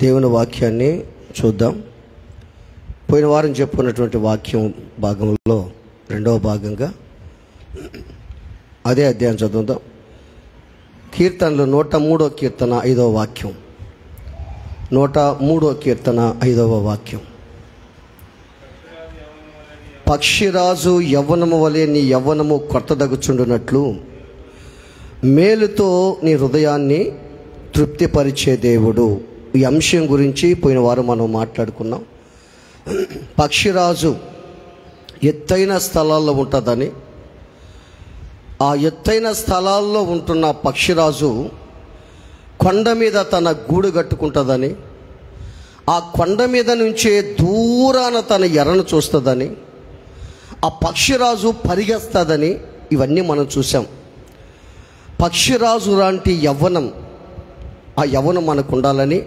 దేవుని వాక్యాన్ని చూద్దాం. పోయిన వారం చెప్పుకున్నటువంటి వాక్యం భాగంలో రెండవ భాగంగా అదే అధ్యాయం చదువుదాం. కీర్తనలు 103వ కీర్తన 5వ వాక్యం. 103వ కీర్తన 5వ వాక్యం. పక్షిరాజు యవ్వనము వలె నీ యవ్వనము కొత్తదగుచుండునట్లు మేలుతో నీ హృదయాన్ని తృప్తిపరిచే దేవుడు. ఈ అంశం గురించి పోయిన వారం మనం మాట్లాడుకున్నాం. పక్షిరాజు ఎత్తైన స్థలాల్లో ఉంటుందని, ఆ ఎత్తైన స్థలాల్లో ఉంటున్న పక్షిరాజు కొండ మీద తన గూడు కట్టుకుంటుందని, ఆ కొండ మీద నుంచే దూరాన తన ఎరను చూస్తుందని, ఆ పక్షిరాజు పరిగెస్తుందని ఇవన్నీ మనం చూసాం. పక్షిరాజు లాంటి యవ్వనం, ఆ యవ్వనం మనకు ఉండాలని,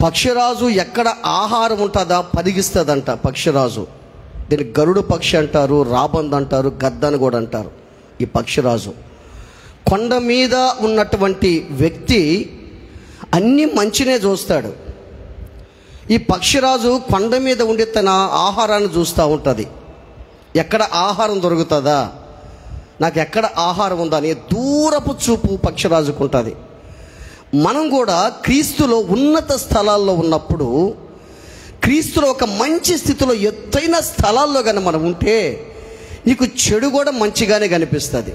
పక్షిరాజు ఎక్కడ ఆహారం ఉంటుందా పరిగిస్తుందంట పక్షిరాజు. దీన్ని గరుడు పక్షి అంటారు, రాబంద్ అంటారు, గద్దని కూడా అంటారు. ఈ పక్షిరాజు కొండ మీద ఉన్నటువంటి వ్యక్తి అన్నీ మంచినే చూస్తాడు. ఈ పక్షిరాజు కొండ మీద ఉండి తన ఆహారాన్ని చూస్తూ ఉంటుంది. ఎక్కడ ఆహారం దొరుకుతుందా, నాకు ఎక్కడ ఆహారం ఉందా అని దూరపు చూపు పక్షిరాజుకు ఉంటుంది. మనం కూడా క్రీస్తులో ఉన్నత స్థలాల్లో ఉన్నప్పుడు, క్రీస్తులో ఒక మంచి స్థితిలో ఎత్తైన స్థలాల్లో కానీ మనం ఉంటే నీకు చెడు కూడా మంచిగానే కనిపిస్తుంది.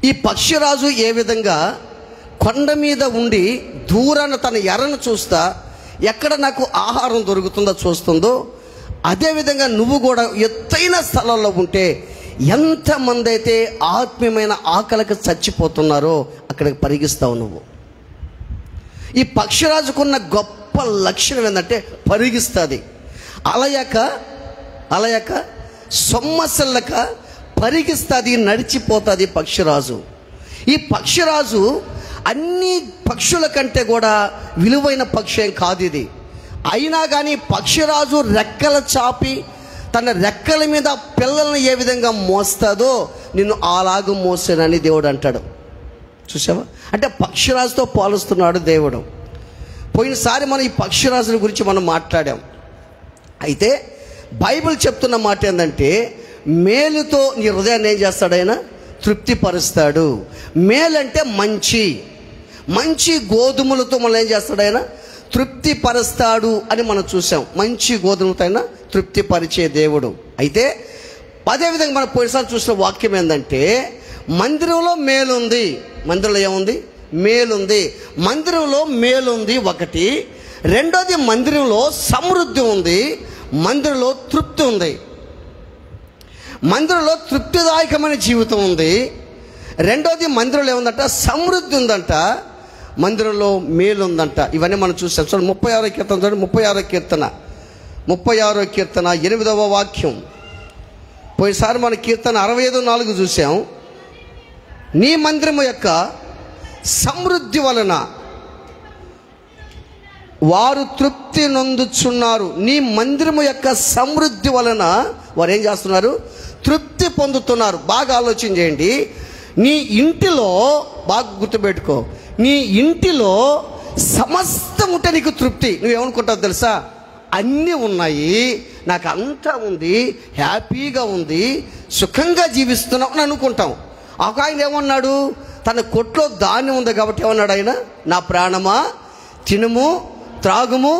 ఈ పక్షిరాజు ఏ విధంగా కొండ మీద ఉండి దూరాన తన ఎరను చూస్తా ఎక్కడ నాకు ఆహారం దొరుకుతుందో చూస్తుందో, అదేవిధంగా నువ్వు కూడా ఎత్తైన స్థలాల్లో ఉంటే ఎంతమంది అయితే ఆత్మీయమైన ఆకలికి చచ్చిపోతున్నారో అక్కడికి పరిగిస్తావు నువ్వు. ఈ పక్షిరాజుకున్న గొప్ప లక్షణం ఏంటంటే పరిగిస్తుంది. అలయక సొమ్మసల్లక పరిగిస్తుంది, నడిచిపోతుంది పక్షిరాజు. ఈ పక్షిరాజు అన్ని పక్షుల కంటే కూడా విలువైన పక్షి ఏం కాదు ఇది. అయినా కానీ పక్షిరాజు రెక్కలు చాపి తన రెక్కల మీద పిల్లల్ని ఏ విధంగా మోస్తుందో నిన్ను అలాగూ మోసానని దేవుడు అంటాడు. చూసావా? అంటే పక్షిరాజుతో పోలుస్తున్నాడు దేవుడు. పోయినసారి మనం ఈ పక్షిరాజుల గురించి మనం మాట్లాడాం. అయితే బైబిల్ చెప్తున్న మాట ఏంటంటే, మేలుతో నీ హృదయాన్ని ఏం చేస్తాడు ఆయన? తృప్తిపరుస్తాడు. మేలంటే మంచి గోధుమలతో మనం ఏం చేస్తాడు ఆయన? తృప్తిపరుస్తాడు అని మనం చూసాం. మంచి గోధుమలతో ఆయన తృప్తిపరిచే దేవుడు. అయితే అదేవిధంగా మనం పోయినసారి చూసిన వాక్యం ఏంటంటే, మందిరంలో మేలుంది. మందిరంలో ఏముంది? మేలుంది. మందిరంలో మేలుంది ఒకటి. రెండోది, మందిరంలో సమృద్ధి ఉంది, మందిరంలో తృప్తి ఉంది. మందిరంలో తృప్తిదాయకమైన జీవితం ఉంది. రెండోది, మందిరంలో ఏముందంట? సమృద్ధి ఉందంట, మందిరంలో మేలు ఉందంట. ఇవన్నీ మనం చూసాం. చూడండి 36వ కీర్తన చూడండి. 36వ కీర్తన 8వ వాక్యం. పోయినసారి మన కీర్తన 65:4 చూసాం. నీ మందిరము యొక్క సమృద్ధి వలన వారు తృప్తి నొందుచున్నారు. నీ మందిరము యొక్క సమృద్ధి వలన వారు ఏం చేస్తున్నారు? తృప్తి పొందుతున్నారు. బాగా ఆలోచన చేయండి. నీ ఇంటిలో బాగా గుర్తుపెట్టుకో, నీ ఇంటిలో సమస్తం ఉంటే నీకు తృప్తి. నువ్వేమనుకుంటావు తెలుసా? అన్నీ ఉన్నాయి, నాకు అంతా ఉంది, హ్యాపీగా ఉంది, సుఖంగా జీవిస్తున్నావు అని అనుకుంటాం. ఒక ఆయన ఏమన్నాడు? తన కొట్లో ధాన్యం ఉంది కాబట్టి ఏమన్నాడు ఆయన? నా ప్రాణమా తినుము త్రాగుము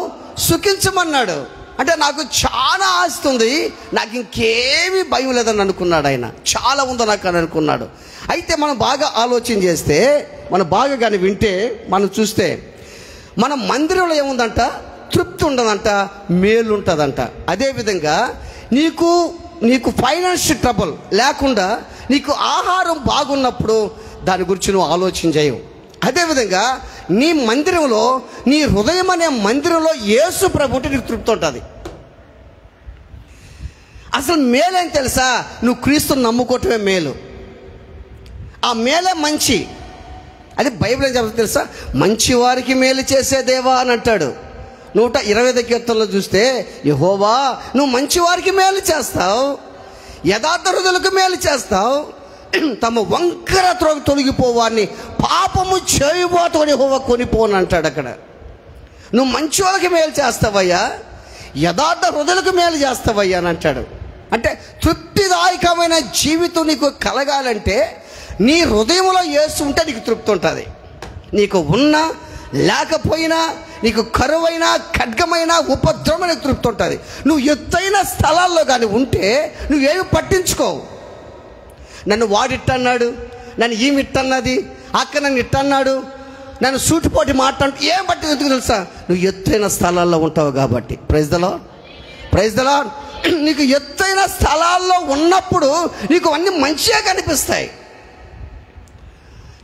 సుఖించమన్నాడు. అంటే నాకు చాలా ఆస్తి ఉంది, నాకు ఇంకేమీ భయం లేదని అనుకున్నాడు ఆయన. చాలా ఉందో నాకు అని అనుకున్నాడు. అయితే మనం బాగా ఆలోచన చేస్తే, మనం బాగా కానీ వింటే, మనం చూస్తే మన మందిరంలో ఏముందంట? తృప్తి ఉండదంట, మేలు ఉంటుందంట. అదేవిధంగా నీకు ఫైనాన్షియల్ ట్రబుల్ లేకుండా నీకు ఆహారం బాగున్నప్పుడు దాని గురించి నువ్వు ఆలోచన చేయవు. అదేవిధంగా నీ మందిరంలో, నీ హృదయం అనే మందిరంలో యేసు ప్రభు ఉంటే నీకు తృప్తి ఉంటుంది. అసలు మేలేం తెలుసా? నువ్వు క్రీస్తుని నమ్ముకోవటమే మేలు. ఆ మేలే మంచి. అది బైబిల్ ఏం చెప్తుంది తెలుసా? మంచి వారికి మేలు చేసే దేవా అని అంటాడు. 125వ కీర్తనలో చూస్తే, యెహోవా నువ్వు మంచి వారికి మేలు చేస్తావు, యథార్థ హృదయులకు మేలు చేస్తావు, తమ వంకర తొలగిపోవాన్ని పాపము చేయబోతోని యెహోవా కొనిపోను అంటాడు అక్కడ. నువ్వు మంచి వాళ్ళకి మేలు చేస్తావయ్యా, యథార్థ హృదయులకు మేలు చేస్తావయ్యా అని అంటాడు. అంటే తృప్తిదాయకమైన జీవితం నీకు కలగాలంటే నీ హృదయంలో యేసు ఉంటే నీకు తృప్తి ఉంటుంది. నీకు ఉన్నా లేకపోయినా, నీకు కరువైనా ఖడ్గమైన ఉపద్రవమైన తృప్తి ఉంటుంది. నువ్వు ఎత్తైన స్థలాల్లో కానీ ఉంటే నువ్వేమి పట్టించుకోవు. నన్ను వాడిట్టన్నాడు, నన్ను ఈమె ఇట్టన్నది, అక్క నన్ను ఇట్టన్నాడు, నన్ను సూటిపోటి మాట్లాడు, ఏం పట్టి ఎందుకు తెలుసా? నువ్వు ఎత్తైన స్థలాల్లో ఉంటావు కాబట్టి. Praise the Lord, praise the Lord. నీకు ఎత్తైన స్థలాల్లో ఉన్నప్పుడు నీకు అన్నీ మంచిగా కనిపిస్తాయి.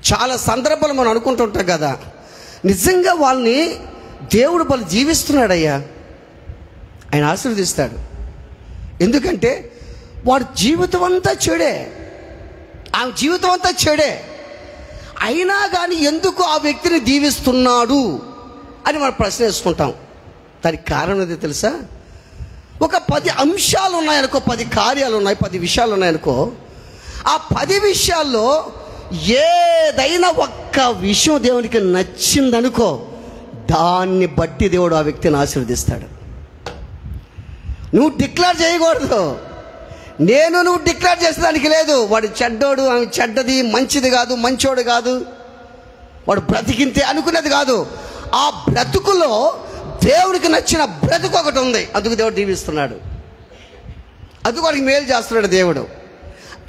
చాలా సందర్భాలు మనం అనుకుంటుంటాం కదా, నిజంగా వాళ్ళని దేవుడు వాళ్ళు జీవిస్తున్నాడయ్యా, ఆయన ఆశీర్వదిస్తాడు. ఎందుకంటే వాడి జీవితం అంతా చెడే, ఆమె జీవితం అంతా చెడే, అయినా కానీ ఎందుకు ఆ వ్యక్తిని దీవిస్తున్నాడు అని మనం ప్రశ్న వేసుకుంటాం. దానికి కారణం ఏదో తెలుసా? ఒక 10 అంశాలు ఉన్నాయనుకో, 10 కార్యాలు ఉన్నాయి, 10 విషయాలు ఉన్నాయనుకో, ఆ 10 విషయాల్లో ఏదైనా ఒక్క విషయం దేవునికి నచ్చిందనుకో, దాన్ని బట్టి దేవుడు ఆ వ్యక్తిని ఆశీర్వదిస్తాడు. నువ్వు డిక్లేర్ చేయకూడదు. నువ్వు డిక్లేర్ చేసేదానికి లేదు. వాడు చెడ్డోడు, ఆమె చెడ్డది, మంచిది కాదు, మంచోడు కాదు, వాడు బ్రతికింతే అనుకునేది కాదు. ఆ బ్రతుకులో దేవుడికి నచ్చిన బ్రతుకు ఒకటి ఉంది, అందుకు దేవుడు దీవిస్తున్నాడు, అందుకు వాడికి మేలు చేస్తున్నాడు దేవుడు.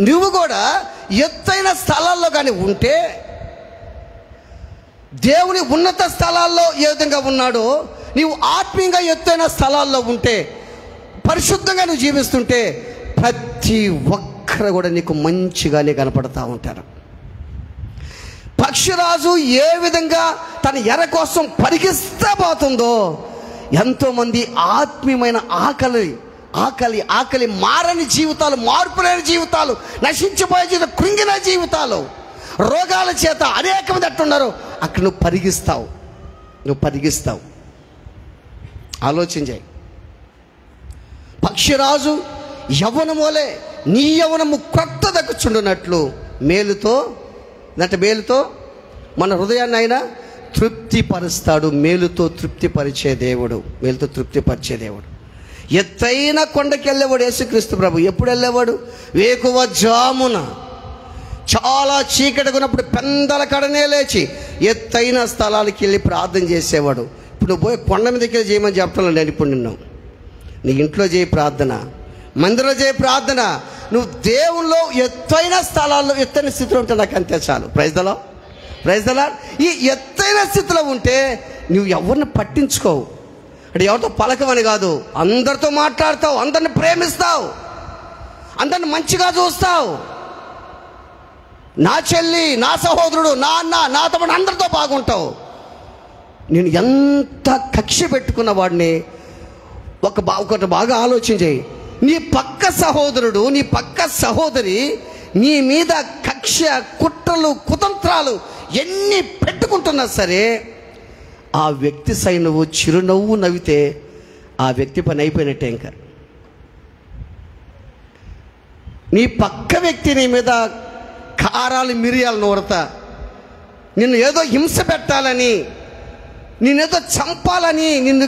నువ్వు కూడా ఎత్తైన స్థలాల్లో కానీ ఉంటే, దేవుని ఉన్నత స్థలాల్లో ఏ విధంగా ఉన్నాడో, నీవు ఆత్మీయంగా ఎత్తైన స్థలాల్లో ఉంటే, పరిశుద్ధంగా నువ్వు జీవిస్తుంటే, ప్రతి ఒక్కరు కూడా నీకు మంచిగానే కనపడతా ఉంటారు. పక్షిరాజు ఏ విధంగా తన ఎర కోసం పరిగిస్తా పోతుందో, ఎంతోమంది ఆత్మీయమైన ఆకలి మారని జీవితాలు, మార్పులేని జీవితాలు, నశించిపోయే జీవితాలు, కృంగిన జీవితాలు, రోగాల చేత అనేక మంది అట్టున్నారు. అక్కడ నువ్వు పరిగిస్తావు. ఆలోచించాయి. పక్షిరాజు యవ్వనమోలే నీ యవ్వనము క్రొత్త దక్కుచుండునట్లు మేలుతో మన హృదయాన్ని ఆయన తృప్తిపరుస్తాడు. మేలుతో తృప్తిపరిచే దేవుడు. ఎత్తైన కొండకి వెళ్ళేవాడు యేసుక్రీస్తు ప్రభు. ఎప్పుడు వెళ్ళేవాడు? వేకువ జామున, చాలా చీకటిగా ఉన్నప్పుడు పెందల కడనే లేచి ఎత్తైన స్థలాలకి వెళ్ళి ప్రార్థన చేసేవాడు. ఇప్పుడు నువ్వు పోయి కొండ మీదకి వెళ్ళి చేయమని చెప్తాను నేను. ఇప్పుడు నీ ఇంట్లో చేయి ప్రార్థన, మందిరంలో చేయి ప్రార్థన. నువ్వు దేవుల్లో ఎత్తైన స్థలాల్లో, ఎత్తైన స్థితిలో ఉంటే నాకు అంతే చాలు. Praise the Lord. ఈ ఎత్తైన స్థితిలో ఉంటే నువ్వు ఎవరిని పట్టించుకోవు. అంటే ఎవరితో పలకమని కాదు, అందరితో మాట్లాడతావు, అందరిని ప్రేమిస్తావు, అందరిని మంచిగా చూస్తావు. నా చెల్లి, నా సహోదరుడు, నా అన్న, నా తమ్ముడు, అందరితో బాగుంటావు. నేను ఎంత కక్ష పెట్టుకున్న వాడిని ఒకటి బాగా ఆలోచన చేయి. నీ పక్క సహోదరుడు, నీ పక్క సహోదరి నీ మీద కక్ష, కుట్రలు, కుతంత్రాలు ఎన్ని పెట్టుకుంటున్నా సరే, ఆ వ్యక్తి నువ్వు చిరునవ్వు నవ్వితే ఆ వ్యక్తి పని అయిపోయినట్టే. ఇంకా నీ పక్క వ్యక్తి నీ మీద కారాలు, మిరియాలు నూరతా, నిన్ను ఏదో హింస పెట్టాలని, నిన్నేదో చంపాలని, నిన్ను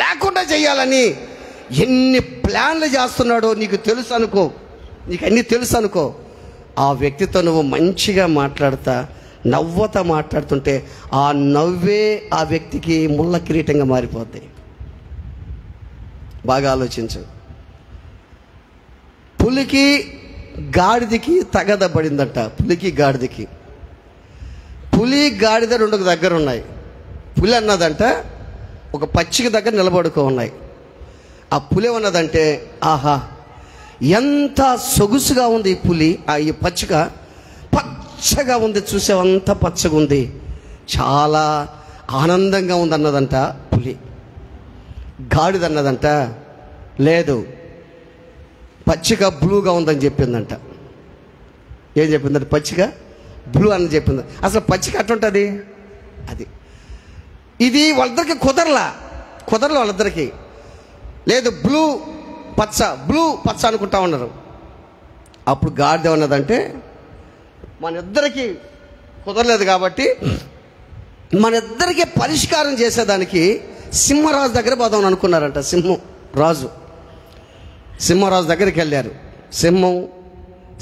లేకుండా చేయాలని ఎన్ని ప్లాన్లు చేస్తున్నాడో నీకు తెలుసు అనుకో, నీకు అన్నీ తెలుసు అనుకో. ఆ వ్యక్తితో నువ్వు మంచిగా మాట్లాడుతా, నవ్వుతా మాట్లాడుతుంటే ఆ నవ్వే ఆ వ్యక్తికి ముళ్ళ కిరీటంగా మారిపోద్ది. బాగా ఆలోచించు. పులికి గాడిదకి తగదబడిందంట. పులి గాడిద 2 దగ్గర ఉన్నాయి. పులి అన్నదంట ఒక పచ్చిక దగ్గర నిలబడుకో ఉన్నాయి. ఆ పులి ఉన్నదంటే, ఆహా ఎంత సొగుసుగా ఉంది ఈ పులి, ఈ పచ్చిక పచ్చగా ఉంది, చూసేవంతా పచ్చగా ఉంది, చాలా ఆనందంగా ఉంది అన్నదంట పులి. గాడిద అన్నదంట, లేదు పచ్చిక బ్లూగా ఉందని చెప్పిందంట. ఏం చెప్పిందంట? పచ్చిక బ్లూ అని చెప్పింది. అసలు పచ్చిక అట్లుంటుంది అది. ఇది వాళ్ళిద్దరికి కుదరలా వాళ్ళిద్దరికి. లేదు బ్లూ పచ్చ అనుకుంటా ఉన్నారు. అప్పుడు గాడిద ఉన్నదంటే, మన ఇద్దరికి కుదరలేదు కాబట్టి మన ఇద్దరికి పరిష్కారం చేసేదానికి సింహరాజు దగ్గర పోదామని అనుకున్నారంట. సింహరాజు దగ్గరికి వెళ్ళారు.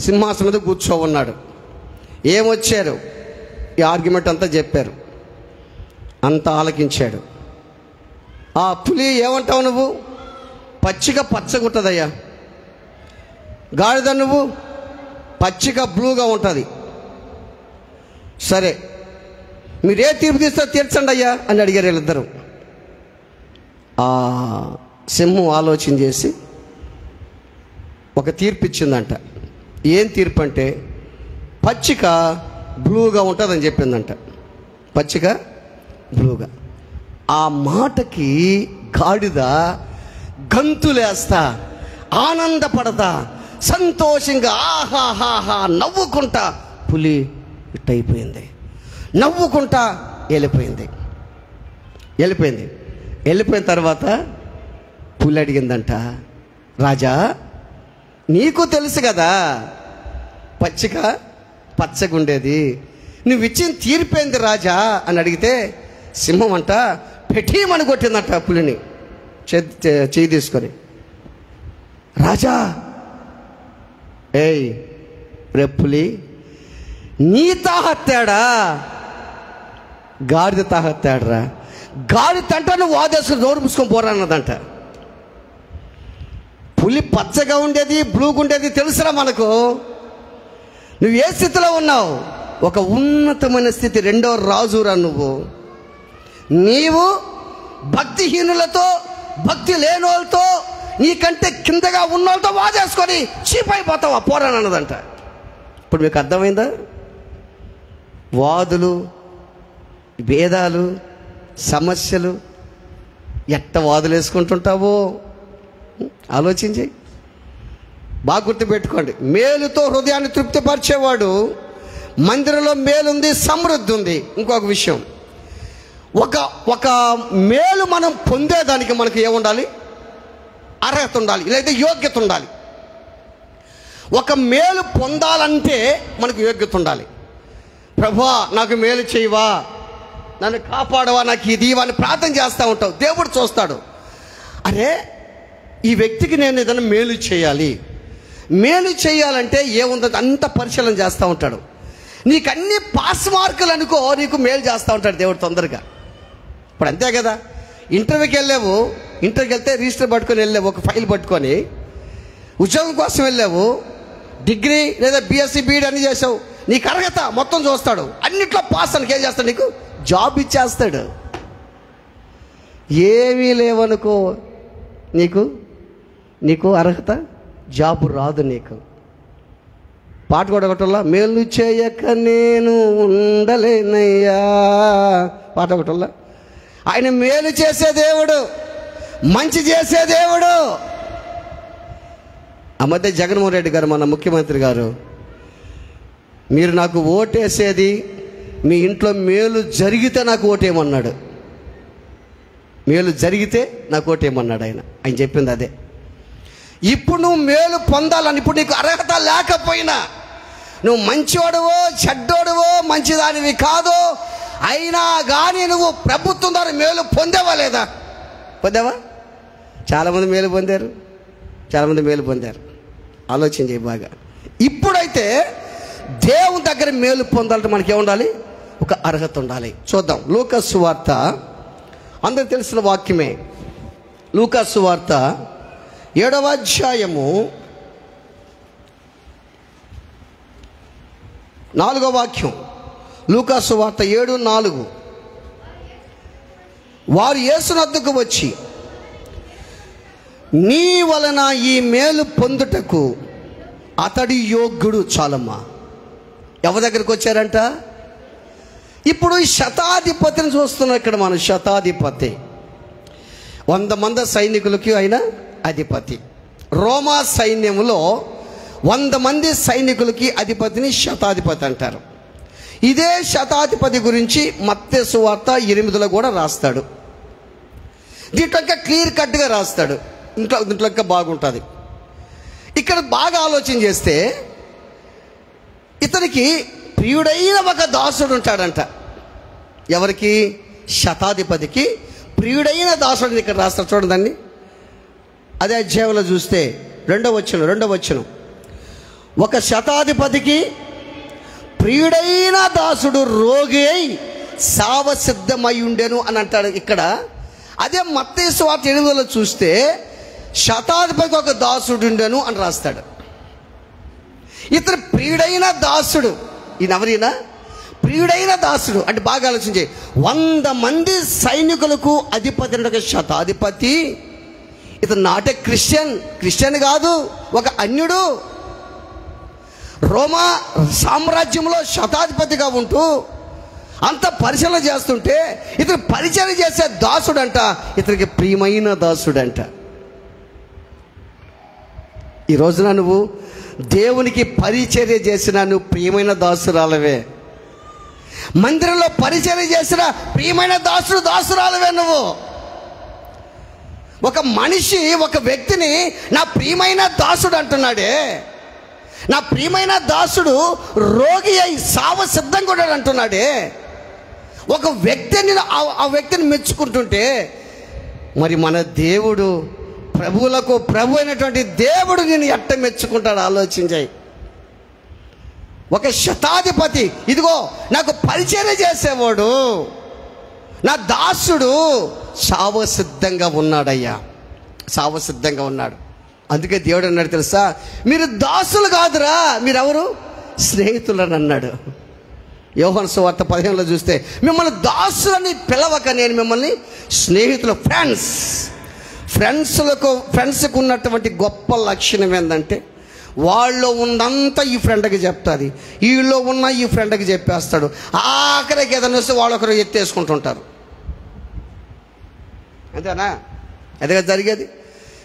సింహాసనం మీద కూర్చో ఉన్నాడు. ఏమొచ్చారు, ఈ ఆర్గ్యుమెంట్ అంతా చెప్పారు, అంతా ఆలకించాడు. ఆ పులి ఏమంటావు నువ్వు? పచ్చిగా పచ్చగుంటుందయ్యా. గాడిద నువ్వు పచ్చిగా బ్లూగా ఉంటుంది. సరే, మీరే తీర్పు తీస్తే తీర్చండి అయ్యా అని అడిగారు వీళ్ళిద్దరు. ఆ సింహం ఆలోచన చేసి ఒక తీర్పు ఇచ్చిందంట. ఏం తీర్పు అంటే పచ్చిక బ్లూగా ఉంటుందని చెప్పిందంట. పచ్చిక బ్లూగా. ఆ మాటకి గాడిద గంతులేస్తా, ఆనందపడతా, సంతోషంగా ఆహాహాహా నవ్వుకుంటా, పులి ఇట్టయిపోయింది, నవ్వుకుంటా వెళ్ళిపోయింది. వెళ్ళిపోయిన తర్వాత పులి అడిగిందంట, రాజా నీకు తెలుసు కదా పచ్చిక పచ్చగుండేది, నువ్వు ఇచ్చిన తీర్పేంది రాజా అని అడిగితే సింహం అంట పెటీమని కొట్టిందంట పులిని చేయి తీసుకొని. రాజా, ఏయ్ పులి, నీ తాహత్తాడా, గాడిద తాహత్తాడరా, గాడిద అంట నువ్వు వాదేసుకుని నోరు మూసుకొని పోరా అన్నదంట. పులి పచ్చగా ఉండేది బ్లూగా ఉండేది తెలుసురా మనకు. నువ్వు ఏ స్థితిలో ఉన్నావు? ఒక ఉన్నతమైన స్థితి, రెండో రాజురా నువ్వు. నీవు భక్తిహీనులతో, భక్తి లేని వాళ్ళతో, నీకంటే కిందగా ఉన్న వాళ్ళతో వాదేసుకొని చీపైపోతావు పోరాని అన్నదంట. ఇప్పుడు మీకు అర్థమైందా? వాదులు, భేదాలు, సమస్యలు ఎట్ట వాదులు వేసుకుంటుంటావో ఆలోచించి బాగా గుర్తుపెట్టుకోండి. మేలుతో హృదయాన్ని తృప్తిపరిచేవాడు మందిరంలో మేలుంది, సమృద్ధి ఉంది. ఇంకొక విషయం, ఒక మేలు మనం పొందేదానికి మనకు ఏముండాలి? అర్హత ఉండాలి, లేదా యోగ్యత ఉండాలి. ఒక మేలు పొందాలంటే మనకు యోగ్యత ఉండాలి. ప్రభువా నాకు మేలు చేయవా, నన్ను కాపాడవా, నాకు ఇది అని ప్రార్థన చేస్తూ ఉంటావు. దేవుడు చూస్తాడు, అరే ఈ వ్యక్తికి నేను ఏదైనా మేలు చేయాలంటే ఏముందో అంత పరిశీలన చేస్తూ ఉంటాడు. నీకు అన్ని పాస్ మార్కులు అనుకో, నీకు మేలు చేస్తూ ఉంటాడు దేవుడు తొందరగా. ఇప్పుడు అంతే కదా, ఇంటర్వ్యూకి వెళ్ళావు, ఇంటర్వ్యూకి వెళ్తే రిజిస్టర్ పట్టుకొని వెళ్ళావు, ఒక ఫైల్ పట్టుకొని ఉద్యోగం కోసం వెళ్ళావు, డిగ్రీ లేదా బీఎస్సీ బీఈడీ అన్నీ చేసావు, నీకు అర్హత మొత్తం చూస్తాడు, అన్నిట్లో పాస్ అని ఏం చేస్తాడు, నీకు జాబ్ ఇచ్చేస్తాడు. ఏమీ లేవనుకో, నీకు అర్హత, జాబు రాదు. నీకు పాట కూడా ఒకటిలా, మేలు చేయక నేను ఉండలేనయ్యా పాట ఒకటిలా. ఆయన మేలు చేసే దేవుడు, మంచి చేసే దేవుడు. ఆ మధ్య జగన్మోహన్ రెడ్డి గారు, మన ముఖ్యమంత్రి గారు, మీరు నాకు ఓటేసేది మీ ఇంట్లో మేలు జరిగితే నాకు ఓటేయమన్నాడు. మేలు జరిగితే నాకు ఓటేయమన్నాడు ఆయన చెప్పింది అదే. ఇప్పుడు నువ్వు మేలు పొందాలని, ఇప్పుడు నీకు అర్హత లేకపోయినా, నువ్వు మంచివాడువో చెడ్డోడువో మంచిదానివి కాదు అయినా కానీ నువ్వు ప్రభుత్వం ద్వారా మేలు పొందేవా లేదా? పొందావా? చాలామంది మేలు పొందారు. ఆలోచన చేయి బాగా. ఇప్పుడైతే దేవుని దగ్గర మేలు పొందాలంటే మనకి ఏముండాలి? ఒక అర్హత ఉండాలి. చూద్దాం, లూకాసు సువార్త, అందరికి తెలిసిన వాక్యమే. లూకాసు సువార్త 7వ అధ్యాయము 4వ వాక్యం. లూకాసు సువార్త 7:4. వారు యేసు వద్దకు వచ్చి, నీ వలన ఈ మేలు పొందుటకు అతడి యోగ్యుడు. చాలమ్మా, ఎవరి దగ్గరికి వచ్చారంట? ఇప్పుడు ఈ శతాధిపతిని చూస్తున్నాం ఇక్కడ మనం. శతాధిపతి, 100 మంది సైనికులకి ఆయన అధిపతి. రోమా సైన్యంలో 100 మంది సైనికులకి అధిపతిని శతాధిపతి అంటారు. ఇదే శతాధిపతి గురించి మత్తయి సువార్త 8లో కూడా రాస్తాడు. దీంట్లో ఇంకా క్లియర్ కట్గా రాస్తాడు. దీంట్లో ఇంకా బాగుంటుంది. ఇక్కడ బాగా ఆలోచన చేస్తే ఇతనికి ప్రియుడైన ఒక దాసుడు ఉంటాడంట. ఎవరికి? శతాధిపతికి ప్రియుడైన దాసుడు ఇక్కడ రాస్తారు చూడండి దాన్ని. అదే అధ్యాయంలో చూస్తే రెండవ వచనం, ఒక శతాధిపతికి ప్రియుడైన దాసుడు రోగి అయి సావసిద్ధమై ఉండెను అని అంటాడు ఇక్కడ. అదే మత్తయి సువార్త 8లో చూస్తే శతాధిపతికి ఒక దాసుడు ఉండెను అని రాస్తాడు. ఇతను ప్రియుడైన దాసుడు. ఈయనెవరైనా ప్రియుడైన దాసుడు అంటే బాగా ఆలోచించే, 100 మంది సైనికులకు అధిపతి ఒక శతాధిపతి. ఇతను నాట్ ఏ క్రిస్టియన్ కాదు, ఒక అన్యుడు. రోమా సామ్రాజ్యంలో శతాధిపతిగా ఉంటూ అంత పరిశీలన చేస్తుంటే ఇతను పరిచయం చేసే దాసుడంట, ఇతనికి ప్రియమైన దాసుడంట. ఈ రోజున నువ్వు దేవునికి పరిచర్య చేసిన నువ్వు ప్రియమైన దాసురాలవే. మందిరంలో పరిచర్య చేసిన ప్రియమైన దాసురాలవే నువ్వు. ఒక మనిషి ఒక వ్యక్తిని నా ప్రియమైన దాసుడు అంటున్నాడే, నా ప్రియమైన దాసుడు రోగి అయి సావ సిద్ధంగా ఉన్నాడు అంటున్నాడే. ఒక వ్యక్తిని ఆ వ్యక్తిని మెచ్చుకుంటుంటే మరి మన దేవుడు, ప్రభువులకు ప్రభు అయినటువంటి దేవుడు నేను ఎట్ట మెచ్చుకుంటాడు ఆలోచించాయి. ఒక శతాధిపతి, ఇదిగో నాకు పరిచర్య చేసేవాడు, నా దాసుడు సావసిద్ధంగా ఉన్నాడయ్యా, సావసిద్ధంగా ఉన్నాడు. అందుకే దేవుడు అన్నాడు తెలుసా, మీరు దాసులు కాదురా, మీరెవరు? స్నేహితులని అన్నాడు. యోహాను సువార్త 15లో చూస్తే మిమ్మల్ని దాసులని పిలవక నేను మిమ్మల్ని స్నేహితులు, ఫ్రెండ్స్కు ఉన్నటువంటి గొప్ప లక్షణం ఏంటంటే వాళ్ళలో ఉన్నంతా ఈ ఫ్రెండ్కి చెప్తాది, వీళ్ళలో ఉన్న ఈ ఫ్రెండ్కి చెప్పేస్తాడు. ఆఖరికి ఏదైనా వస్తే వాళ్ళొకరు ఎత్తేసుకుంటుంటారు. అంతేనా? అదిగా జరిగేది.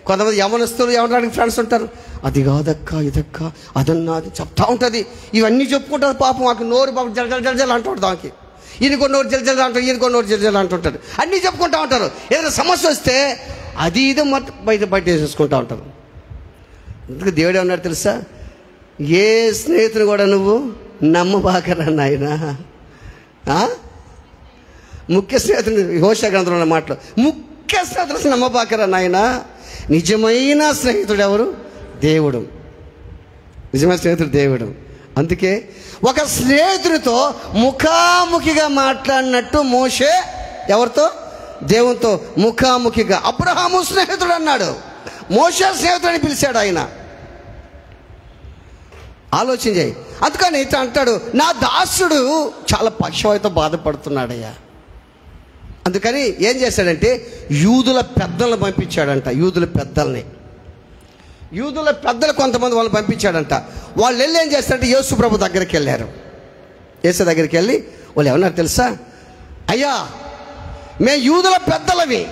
కొంతమంది యవనస్తులు ఎవరికి ఫ్రెండ్స్ ఉంటారు, అది కాదక్క ఇదక్క అదన్నా అది చెప్తా ఉంటుంది. ఇవన్నీ చెప్పుకుంటారు. పాపం మాకు నోరు పాపం జల్ అంటుంటాడు. దానికి ఈయనకో నోరు జల్ అంటారు, ఈయనకో నోరు జల్ అంటుంటారు. అన్నీ చెప్పుకుంటూ ఉంటారు. ఏదైనా సమస్య వస్తే అది ఇది బయట వేసేసుకుంటూ ఉంటారు. అందుకే దేవుడు ఏమన్నాడు తెలుసా, ఏ స్నేహితుని కూడా నువ్వు నమ్మబాకరా నాయనా. ముఖ్య స్నేహితుని హోషా గ్రంథంలో ఉన్న మాటలు, ముఖ్య స్నేహితులు నమ్మబాకరా నాయనా. నిజమైన స్నేహితుడు ఎవరు? దేవుడు. నిజమైన స్నేహితుడు దేవుడు. అందుకే ఒక స్నేహితుడితో ముఖాముఖిగా మాట్లాడినట్టు మోషే ఎవరితో? దేవునితో ముఖాముఖిగా. అబ్రహాము స్నేహితుడు అన్నాడు, మోషే స్నేహితుడని పిలిచాడు ఆయన. ఆలోచన చేయి. అందుకని ఇట్లా అంటాడు, నా దాసుడు చాలా పక్షవాయుతో బాధపడుతున్నాడయ్యా. అందుకని ఏం చేశాడంటే యూదుల పెద్దలను పంపించాడంట. యూదుల పెద్దలు కొంతమంది వాళ్ళని పంపించాడంట. వాళ్ళు వెళ్ళి ఏం చేస్తారంటే యేసు ప్రభు దగ్గరికి వెళ్ళారు. యేసు దగ్గరికి వెళ్ళి వాళ్ళు ఏమన్నారు తెలుసా, అయ్యా మేము యూదుల పెద్దలవి,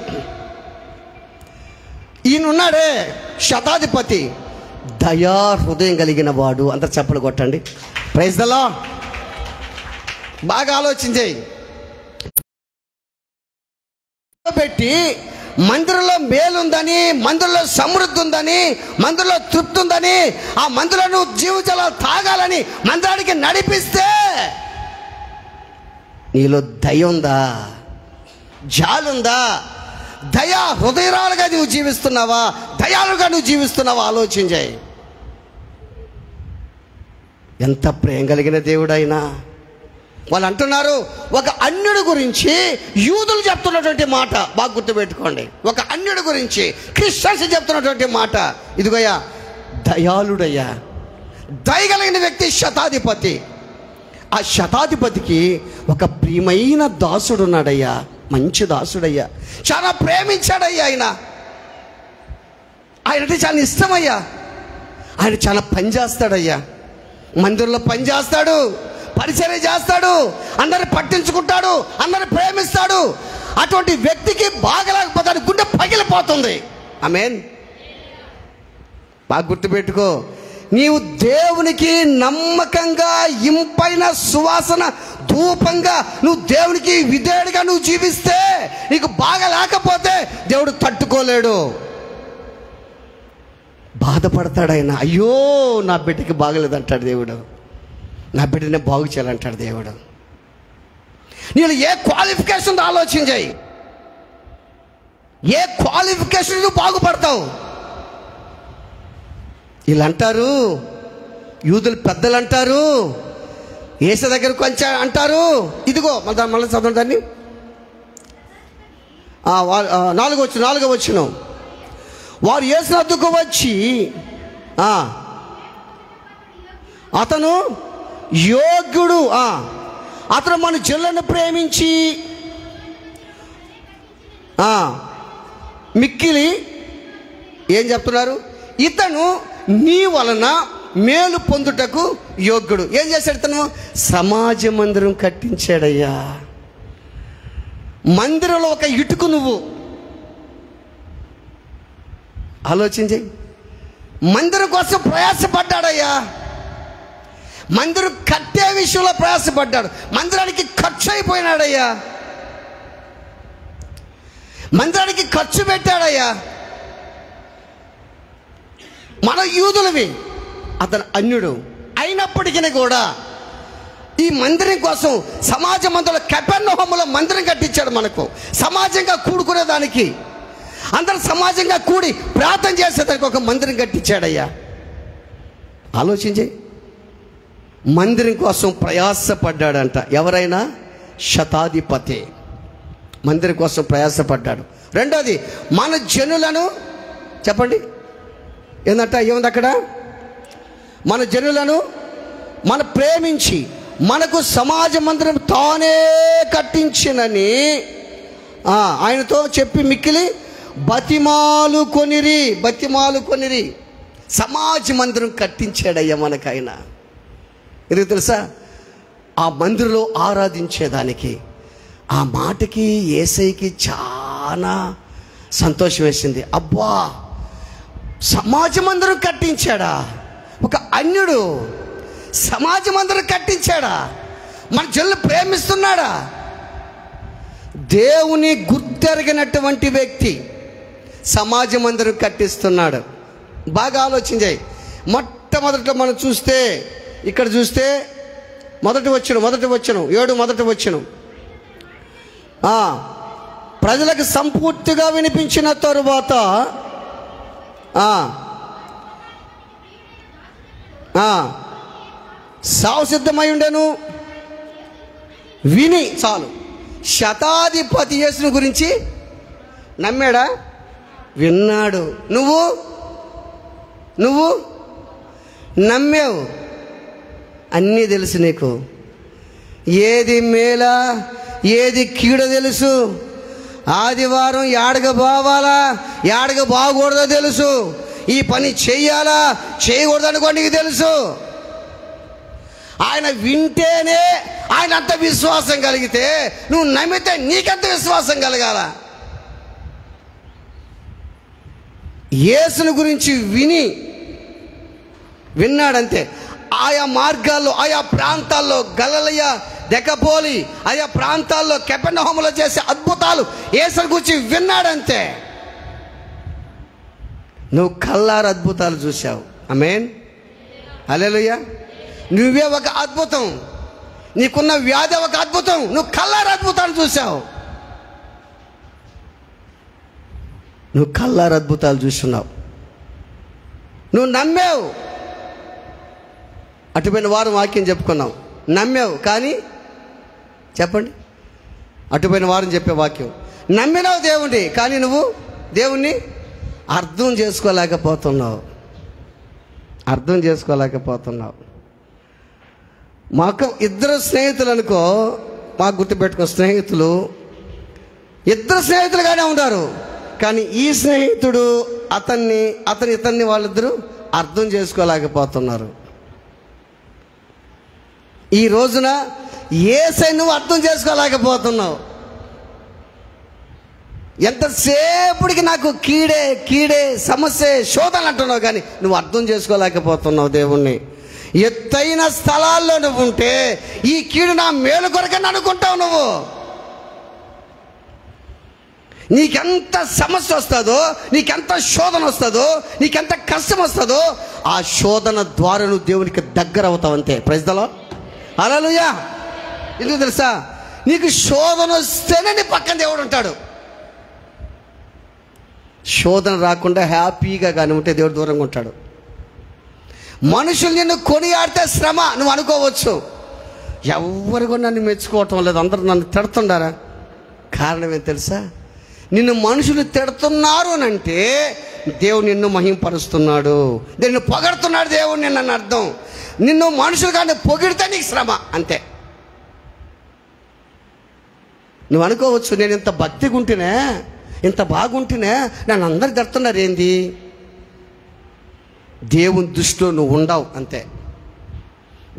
ఈయనున్నాడే శతాధిపతి దయా హృదయం కలిగిన వాడు. అంత చప్పలు కొట్టండి. Praise the Lord. బాగా ఆలోచించేయి. పెట్టి మందిరంలో మేలుందని, మందిరంలో సమృద్ధి ఉందని, మందిరంలో తృప్తి ఉందని, ఆ మందిరంలో నువ్వు జీవజలాలు తాగాలని మందిరానికి నడిపిస్తే నీలో దయ ఉందా? జాలుందా? దయా హృదయరాలుగా నువ్వు జీవిస్తున్నావా? దయాలుగా నువ్వు జీవిస్తున్నావా? ఆలోచించాయి. ఎంత ప్రేమ కలిగిన దేవుడైనా. వాళ్ళు అంటున్నారు, ఒక అన్యుడి గురించి యూదులు చెప్తున్నటువంటి మాట బాగా గుర్తుపెట్టుకోండి. ఒక అన్యుడి గురించి క్రిస్టియన్స్ చెప్తున్నటువంటి మాట, ఇదిగోయ్యా దయాళుడయ్యా, దయగలిగిన వ్యక్తి శతాధిపతి. ఆ శతాధిపతికి ఒక ప్రియమైన దాసుడు ఉన్నాడయ్యా, మంచి దాసుడయ్యా, చాలా ప్రేమించాడయ్యా. ఆయనంటే చాలా ఇష్టమయ్యా. ఆయన చాలా పని చేస్తాడయ్యా, మందిరంలో పని చేస్తాడు, పరిచర్య చేస్తాడు, అందరిని పట్టించుకుంటాడు, అందరిని ప్రేమిస్తాడు. అటువంటి వ్యక్తికి బాగలేకపోతాడు, గుండె పగిలిపోతుంది. ఆమేన్. బాగా గుర్తుపెట్టుకో, నీవు దేవునికి నమ్మకంగా ఇంపైన సువాసన ధూపంగా నువ్వు దేవునికి విధేయుడిగా నువ్వు జీవిస్తే నీకు బాగా లేకపోతే దేవుడు తట్టుకోలేడు, బాధపడతాడు ఆయన. అయ్యో నా బిడ్డకి బాగలేదంటాడు దేవుడు, నా బిడ్డనే బాగు చేయాలంటాడు దేవుడు. నేను ఏ క్వాలిఫికేషన్ ఆలోచన చేయి. ఏ క్వాలిఫికేషన్ నువ్వు బాగుపడతావు? వీళ్ళు అంటారు, యూదులు పెద్దలు అంటారు, యేసు దగ్గరకు కొంచెం అంటారు. ఇదిగో మళ్ళీ చదవండి దాన్ని. 4వ వచనం. వారు యేసు వద్దకు వచ్చి అతను యోగ్యుడు, అతను మన జనులను ప్రేమించి మిక్కిలి ఏం చెప్తున్నారు? ఇతను నీ వలన మేలు పొందుటకు యోగ్యుడు. ఏం చేశాడు ఇతను? సమాజ మందిరం కట్టించాడయ్యా. మందిరంలో ఒక ఇటుకు నువ్వు ఆలోచించి. మందిరం కోసం ప్రయాసపడ్డాడయ్యా. మందిరం కట్టే విషయంలో ప్రయాసపడ్డాడు. మందిరానికి ఖర్చు అయిపోయినాడయ్యా. మందిరానికి ఖర్చు పెట్టాడయ్యా. మన యూదులవి, అతను అన్యుడు అయినప్పటికీ కూడా ఈ మందిరం కోసం సమాజ మందిరంలో కపెర్నహూములో మందిరం కట్టించాడు. మనకు సమాజంగా కూడుకునేదానికి, అందరూ సమాజంగా కూడి ప్రార్థన చేసేదానికి ఒక మందిరం కట్టించాడయ్యా. ఆలోచించి. మందిరం కోసం ప్రయాసపడ్డాడంట. ఎవరైనా? శతాధిపతి మందిరం కోసం ప్రయాసపడ్డాడు. రెండోది, మన జనులను చెప్పండి ఏందంట? ఏముంది అక్కడ? మన జనులను మన ప్రేమించి మనకు సమాజ మందిరం తానే కట్టించినని ఆయనతో చెప్పి మిక్కిలి బతిమాలు కొనిరి. సమాజ మందిరం కట్టించాడయ్యా మనకైనా. ఇది తెలుసా? ఆ మందిరంలో ఆరాధించేదానికి. ఆ మాటకి యేసయ్యకి చాలా సంతోషం వేసింది. అబ్బా, సమాజ మందిరం కట్టించాడా? ఒక అన్యుడు సమాజ మందిరం కట్టించాడా? మన జనులు ప్రేమిస్తున్నాడా? దేవుని గుర్తెరిగినటువంటి వ్యక్తి సమాజ మందిరం కట్టిస్తున్నాడు. బాగా ఆలోచించాయి. మొట్టమొదట మనం చూస్తే, ఇక్కడ చూస్తే మొదటి వచ్చును 7 ప్రజలకు సంపూర్తిగా వినిపించిన తరువాత సావు సిద్ధమై ఉండెను. విని చాలు. శతాధిపతి యేసుని గురించి నమ్మాడా? విన్నాడు. నువ్వు నమ్మావు. అన్నీ తెలుసు నీకు. ఏది మేలా ఏది కీడో తెలుసు. ఆదివారం యాడగ బావాలా యాడగ బాగకూడదో తెలుసు. ఈ పని చెయ్యాలా చేయకూడదు అనుకో నీకు తెలుసు. ఆయన వింటేనే ఆయన అంత విశ్వాసం కలిగితే, నువ్వు నమ్మితే నీకెంత విశ్వాసం కలగాల? యేసుని గురించి విన్నాడంతే. ఆయా మార్గాల్లో, ఆయా ప్రాంతాల్లో, గలిలయ, దెకపోలి, ఆయా ప్రాంతాల్లో కపెర్నహూములో చేసే అద్భుతాలు యేసుని గురించి విన్నాడంతే. నువ్వు కల్లారు అద్భుతాలు చూసావు. ఆమేన్, హల్లెలూయా. నువ్వే ఒక అద్భుతం. నీకున్న వ్యాధి ఒక అద్భుతం. నువ్వు కల్లారు అద్భుతాలు చూసావు. నువ్వు కల్లారు అద్భుతాలు చూస్తున్నావు. నువ్వు నమ్మావు. అటుపోయిన వారం వాక్యం చెప్పుకున్నావు. నమ్మావు కానీ చెప్పండి, అటుపోయిన వారం చెప్పే వాక్యం నమ్మినావు దేవుణ్ణి, కానీ నువ్వు దేవుణ్ణి అర్థం చేసుకోలేకపోతున్నావు. మాకు 2 స్నేహితులు అనుకో, మాకు గుర్తుపెట్టుకో, స్నేహితులు 2 స్నేహితులుగానే ఉన్నారు. కానీ ఈ స్నేహితుడు ఇతన్ని వాళ్ళిద్దరూ అర్థం చేసుకోలేకపోతున్నారు. ఈ రోజున యేసయ్య నువ్వు అర్థం చేసుకోలేకపోతున్నావు. ఎంతసేపటికి నాకు కీడే సమస్య శోధనలు అంటున్నావు, కానీ నువ్వు అర్థం చేసుకోలేకపోతున్నావు దేవుణ్ణి. ఎత్తైన స్థలాల్లో నువ్వు ఉంటే ఈ కీడు నా మేలు కొరకని అనుకుంటావు. నువ్వు నీకెంత సమస్య వస్తుందో, నీకెంత శోధన వస్తుందో, నీకెంత కష్టం వస్తుందో, ఆ శోధన ద్వారా నువ్వు దేవునికి దగ్గర అవుతావు అంతే. ప్రైజ్ ది లార్డ్, హల్లెలూయా. ఎందుకు తెలుసా? నీకు శోధన వస్తేనే నీ పక్కన దేవుడు ఉంటాడు. శోధన రాకుండా హ్యాపీగా కానీ ఉంటే దేవుడు దూరంగా ఉంటాడు. మనుషులు నిన్ను కొనియాడితే శ్రమ నువ్వు అనుకోవచ్చు. ఎవరు కూడా నన్ను మెచ్చుకోవటం లేదు, అందరూ నన్ను తిడుతున్నారా? కారణం ఏం తెలుసా? నిన్ను మనుషులు తిడుతున్నారు అని అంటే దేవుడు నిన్ను మహింపరుస్తున్నాడు, నిన్ను పొగడుతున్నాడు దేవుడు నిన్ను అని అర్థం. నిన్ను మనుషులు కానీ పొగిడితే నీకు శ్రమ అంతే. నువ్వు అనుకోవచ్చు, నేను ఇంత భక్తిగా ఉంటేనే, ఇంత బాగుంటేనే నన్ను అందరు తిడుతున్నారు ఏంది? దేవుని దృష్టిలో నువ్వు ఉండవు అంతే,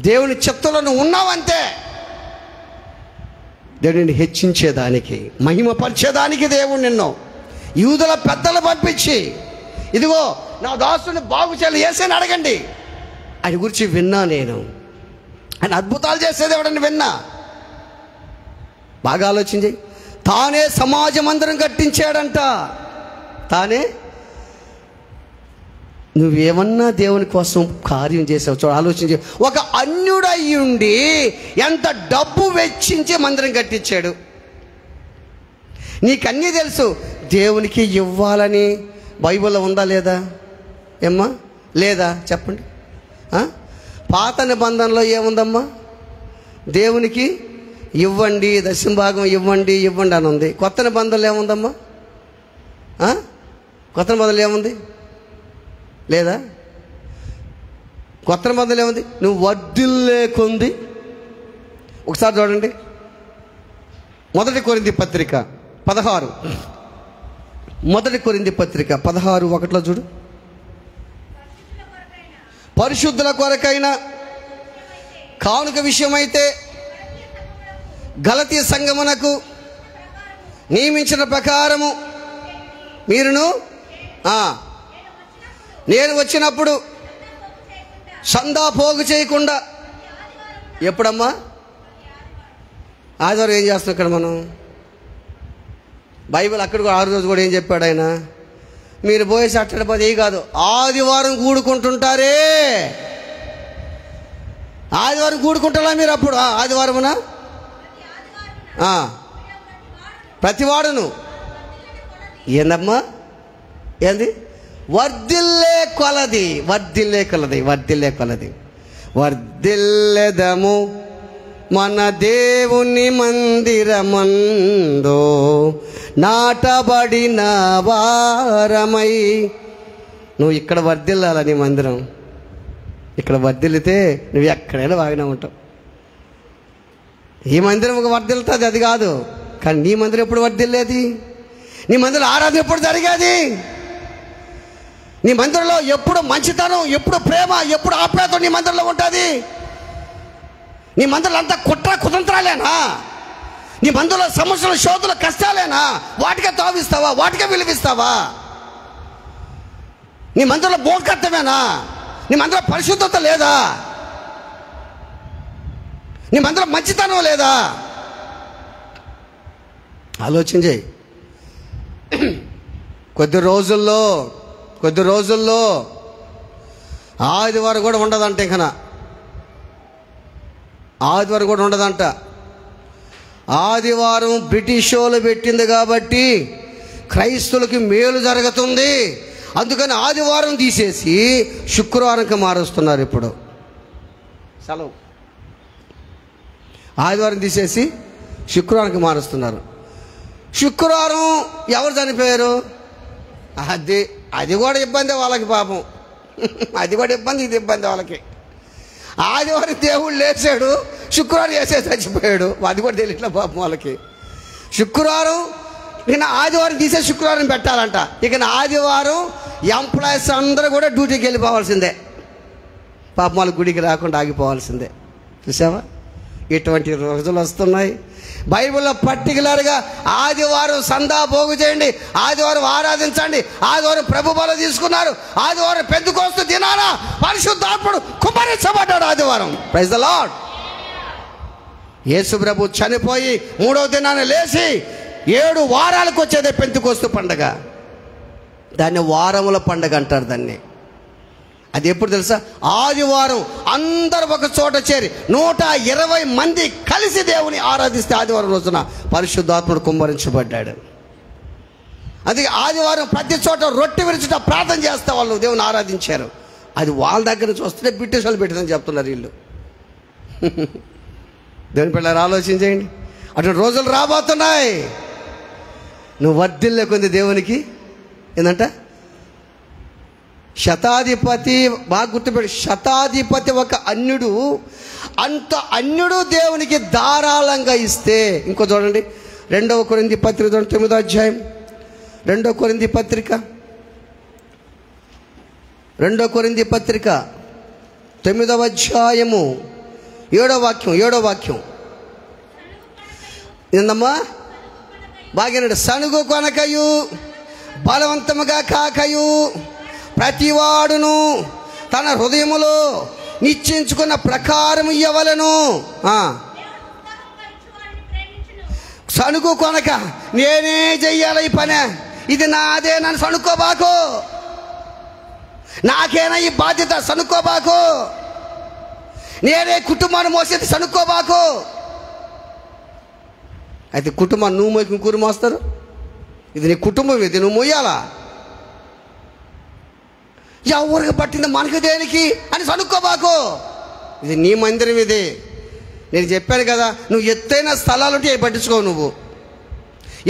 దేవుని చిత్తంలో నువ్వు ఉన్నావు అంతే. దేవుడిని హెచ్చించేదానికి, మహిమపరిచేదానికి దేవుడు నిన్ను యూదుల పెద్దలు పంపించి, ఇదిగో నా దాసుని బాగు చేయాలి యేసయ్యని అడగండి, ఆయన గురించి విన్నా, నేను ఆయన అద్భుతాలు చేసేది ఎవడని విన్నా. బాగా ఆలోచించి, తానే సమాజ మందిరం కట్టించాడంట. తానే. నువ్వేమన్నా దేవుని కోసం కార్యం చేసావు చూడ, ఆలోచించి. ఒక అన్యుడయ్యుండి ఎంత డబ్బు వెచ్చించి మందిరం కట్టించాడు. నీకన్నీ తెలుసు. దేవునికి ఇవ్వాలని బైబిల్లో ఉందా లేదా? ఏమ్మా లేదా చెప్పండి. పాత నిబంధనలో ఏముందమ్మా? దేవునికి ఇవ్వండి, దశంభాగం ఇవ్వండి ఇవ్వండి అని ఉంది. కొత్త నిబంధనలు ఏముందమ్మా? కొత్త నిబంధనలు ఏముంది? లేదా? కొత్త నిబంధనలు ఏముంది? నువ్వు వర్ధిల్లేకొంది. ఒకసారి చూడండి, 1 కొరింథీ పత్రిక 16, 1 కొరింథీ పత్రిక 16:1 చూడు. పరిశుద్ధుల కొరకైన కానుక విషయమైతే గలతీ సంఘమునకు నియమించిన ప్రకారము మీరును నేను వచ్చినప్పుడు సందా పోగు చేయకుండా. ఎప్పుడమ్మా? ఆదివారం ఏం చేస్తున్నాం ఇక్కడ మనం? బైబిల్ అక్కడ కూడా 6 రోజు కూడా ఏం చెప్పాడు ఆయన? మీరు పోయి సట్టడిపోతే ఏ కాదు, ఆదివారం కూడుకుంటుంటారే. ఆదివారం కూడుకుంటారా మీరు? అప్పుడు ఆదివారమున ప్రతివాడును ఏందమ్మా? ఏంది? వర్ధిల్లే కొలది, వర్ధిల్లే కొలది, వర్ధిల్లే కొలది. వర్ధిల్లెదము మన దేవుని మందిరమందో నాటబడిన వారమై. నువ్వు ఇక్కడ వర్ధిల్లాల, నీ మందిరం ఇక్కడ వర్ధిల్లితే నువ్వు ఎక్కడైనా బాగానే ఉంటావు. ఈ మందిరం ఒక వర్ధిల్లుతుంది, అది కాదు. కానీ నీ మందిరం ఎప్పుడు వర్ధిల్లేది? నీ మందిరం ఆరాధన ఎప్పుడు జరిగేది? నీ మందిరంలో ఎప్పుడు మంచితనం, ఎప్పుడు ప్రేమ, ఎప్పుడు ఆప్యాయత నీ మందిరంలో ఉంటుంది? నీ మందిరంలో అంతా కుట్ర కుతంత్రాలేనా? నీ మందిరంలో సమస్యలు, శోధులు, కష్టాలేనా? వాటికే తావిస్తావా? వాటికే విలువిస్తావా? నీ మందిరంలో మూర్ఖత్వమేనా? నీ మందిరంలో పరిశుద్ధత లేదా? నీ మందిరం మంచితనం లేదా? ఆలోచన చేయి. కొద్ది రోజుల్లో ఆదివారం కూడా ఉండదంట. ఇంకా ఆదివారం కూడా ఉండదంట. ఆదివారం బ్రిటిష్ వాళ్ళు పెట్టింది కాబట్టి క్రైస్తవులకి మేలు జరుగుతుంది, అందుకని ఆదివారం తీసేసి శుక్రవారంకి మారుస్తున్నారు. ఇప్పుడు సెలవు ఆదివారం తీసేసి శుక్రవారానికి మారుస్తున్నారు. శుక్రవారం ఎవరు చనిపోయారు? అది కూడా ఇబ్బంది వాళ్ళకి, పాపం. అది కూడా ఇబ్బంది, ఇది ఇబ్బంది వాళ్ళకి. ఆదివారం దేవుడు లేచాడు, శుక్రవారం వేసే చచ్చిపోయాడు. అది కూడా తెలియట్లే పాపం వాళ్ళకి. శుక్రవారం ఇక ఆదివారం తీసే శుక్రవారం పెట్టాలంట. ఇక ఆదివారం ఎంప్లాయీస్ అందరూ కూడా డ్యూటీకి వెళ్ళిపోవాల్సిందే. పాపం వాళ్ళ గుడికి రాకుండా ఆగిపోవాల్సిందే. చూసావా? ఇటువంటి రోజులు వస్తున్నాయి. బైబిల్లో పర్టికులర్గా ఆదివారం సందా పోగు చేయండి, ఆదివారం ఆరాధించండి, ఆదివారం ప్రభు బల తీసుకున్నారు, ఆదివారం పెంతెకోస్తు దినాన పరిశుద్ధాత్ముడు కుమ్మరించబడ్డాడు. ఆదివారం. Praise the Lord. యేసు ప్రభు చనిపోయి 3వ దినాన లేచి 7 వారాలకు వచ్చేదే పెంతెకోస్తు పండగ. దాన్ని వారముల పండగ అంటారు దాన్ని. అది ఎప్పుడు తెలుసా? ఆదివారం అందరూ ఒక చోట చేరి 120 మంది కలిసి దేవుని ఆరాధిస్తే ఆదివారం రోజున పరిశుద్ధాత్ముడు కుమ్మరించబడ్డాడు. అందుకే ఆదివారం ప్రతి చోట రొట్టె విరుచుట ప్రార్థన చేస్తే వాళ్ళు దేవుని ఆరాధించారు. అది వాళ్ళ దగ్గర నుంచి వస్తే బ్రిటిష్ వాళ్ళు పెట్టిందని చెప్తున్నారు వీళ్ళు. దేవుని పిల్లలు ఆలోచించేయండి. అటువంటి రోజులు రాబోతున్నాయి. నువ్వు వర్ధిల్లే కొంది దేవునికి ఏంటంట శతాధిపతి, బాగా గుర్తుపెట్టి, శతాధిపతి ఒక అన్యుడు, అంత అన్యుడు దేవునికి ధారాళంగా ఇస్తే. ఇంకో చూడండి 2 కొరింథీ పత్రిక 9వ అధ్యాయం, 2 కొరింథీ పత్రిక 9వ అధ్యాయము 7వ వాక్యం ఏందమ్మా? బాగా సనుగు కొనకయు బలవంతముగా కాకయు ప్రతివాడును తన హృదయములో నిశ్చయించుకున్న ప్రకారం ఇయ్యవలెను. సనుగు కొనక నేనే చెయ్యాలి ఈ పని, ఇది నాదే, నన్ను సనుక్కోబాకు, నాకేనా ఈ బాధ్యత సనుక్కోబాకు, నేనే కుటుంబాన్ని మోసేది సనుక్కోబాకు. అయితే కుటుంబాన్ని నువ్వు మోయి ఇంకూరు మోస్తారు. ఇది నీ కుటుంబం, ఇది నువ్వు మోయాలా? ఎవరికి పట్టింది మనకు దేనికి అని సనుక్కోబాకు. ఇది నీ మందిరం. ఇది నేను చెప్పాను కదా, నువ్వు ఎత్తైన స్థలాలు ఉంటే పట్టించుకోవు. నువ్వు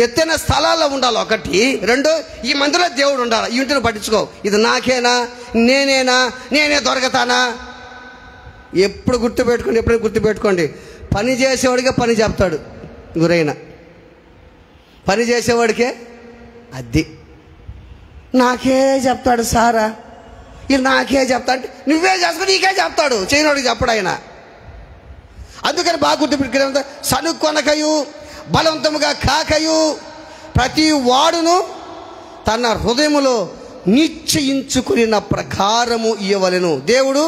ఎత్తైన స్థలాల్లో ఉండాలి. 1, 2 ఈ మందిరంలో దేవుడు ఉండాలి. ఈ ఇంటిని పట్టించుకోవు. ఇది నాకేనా, నేనే దొరకతానా? ఎప్పుడైనా గుర్తుపెట్టుకోండి, పని చేసేవాడికే పని చెప్తాడు గురైన. పని చేసేవాడికే అది నాకే చెప్తాడు సారా, ఇది నాకే చెప్తా అంటే నువ్వే చేసుకుని నీకే చెప్తాడు, చేయనోడికి చెప్పడు ఆయన. అందుకని బాగా గుర్తుపెట్టుకునే సనుక్కొనకయు బలవంతముగా కాకయు ప్రతి వాడును తన హృదయములో నిశ్చయించుకున్న ప్రకారము ఇయ్యవలెను. దేవుడు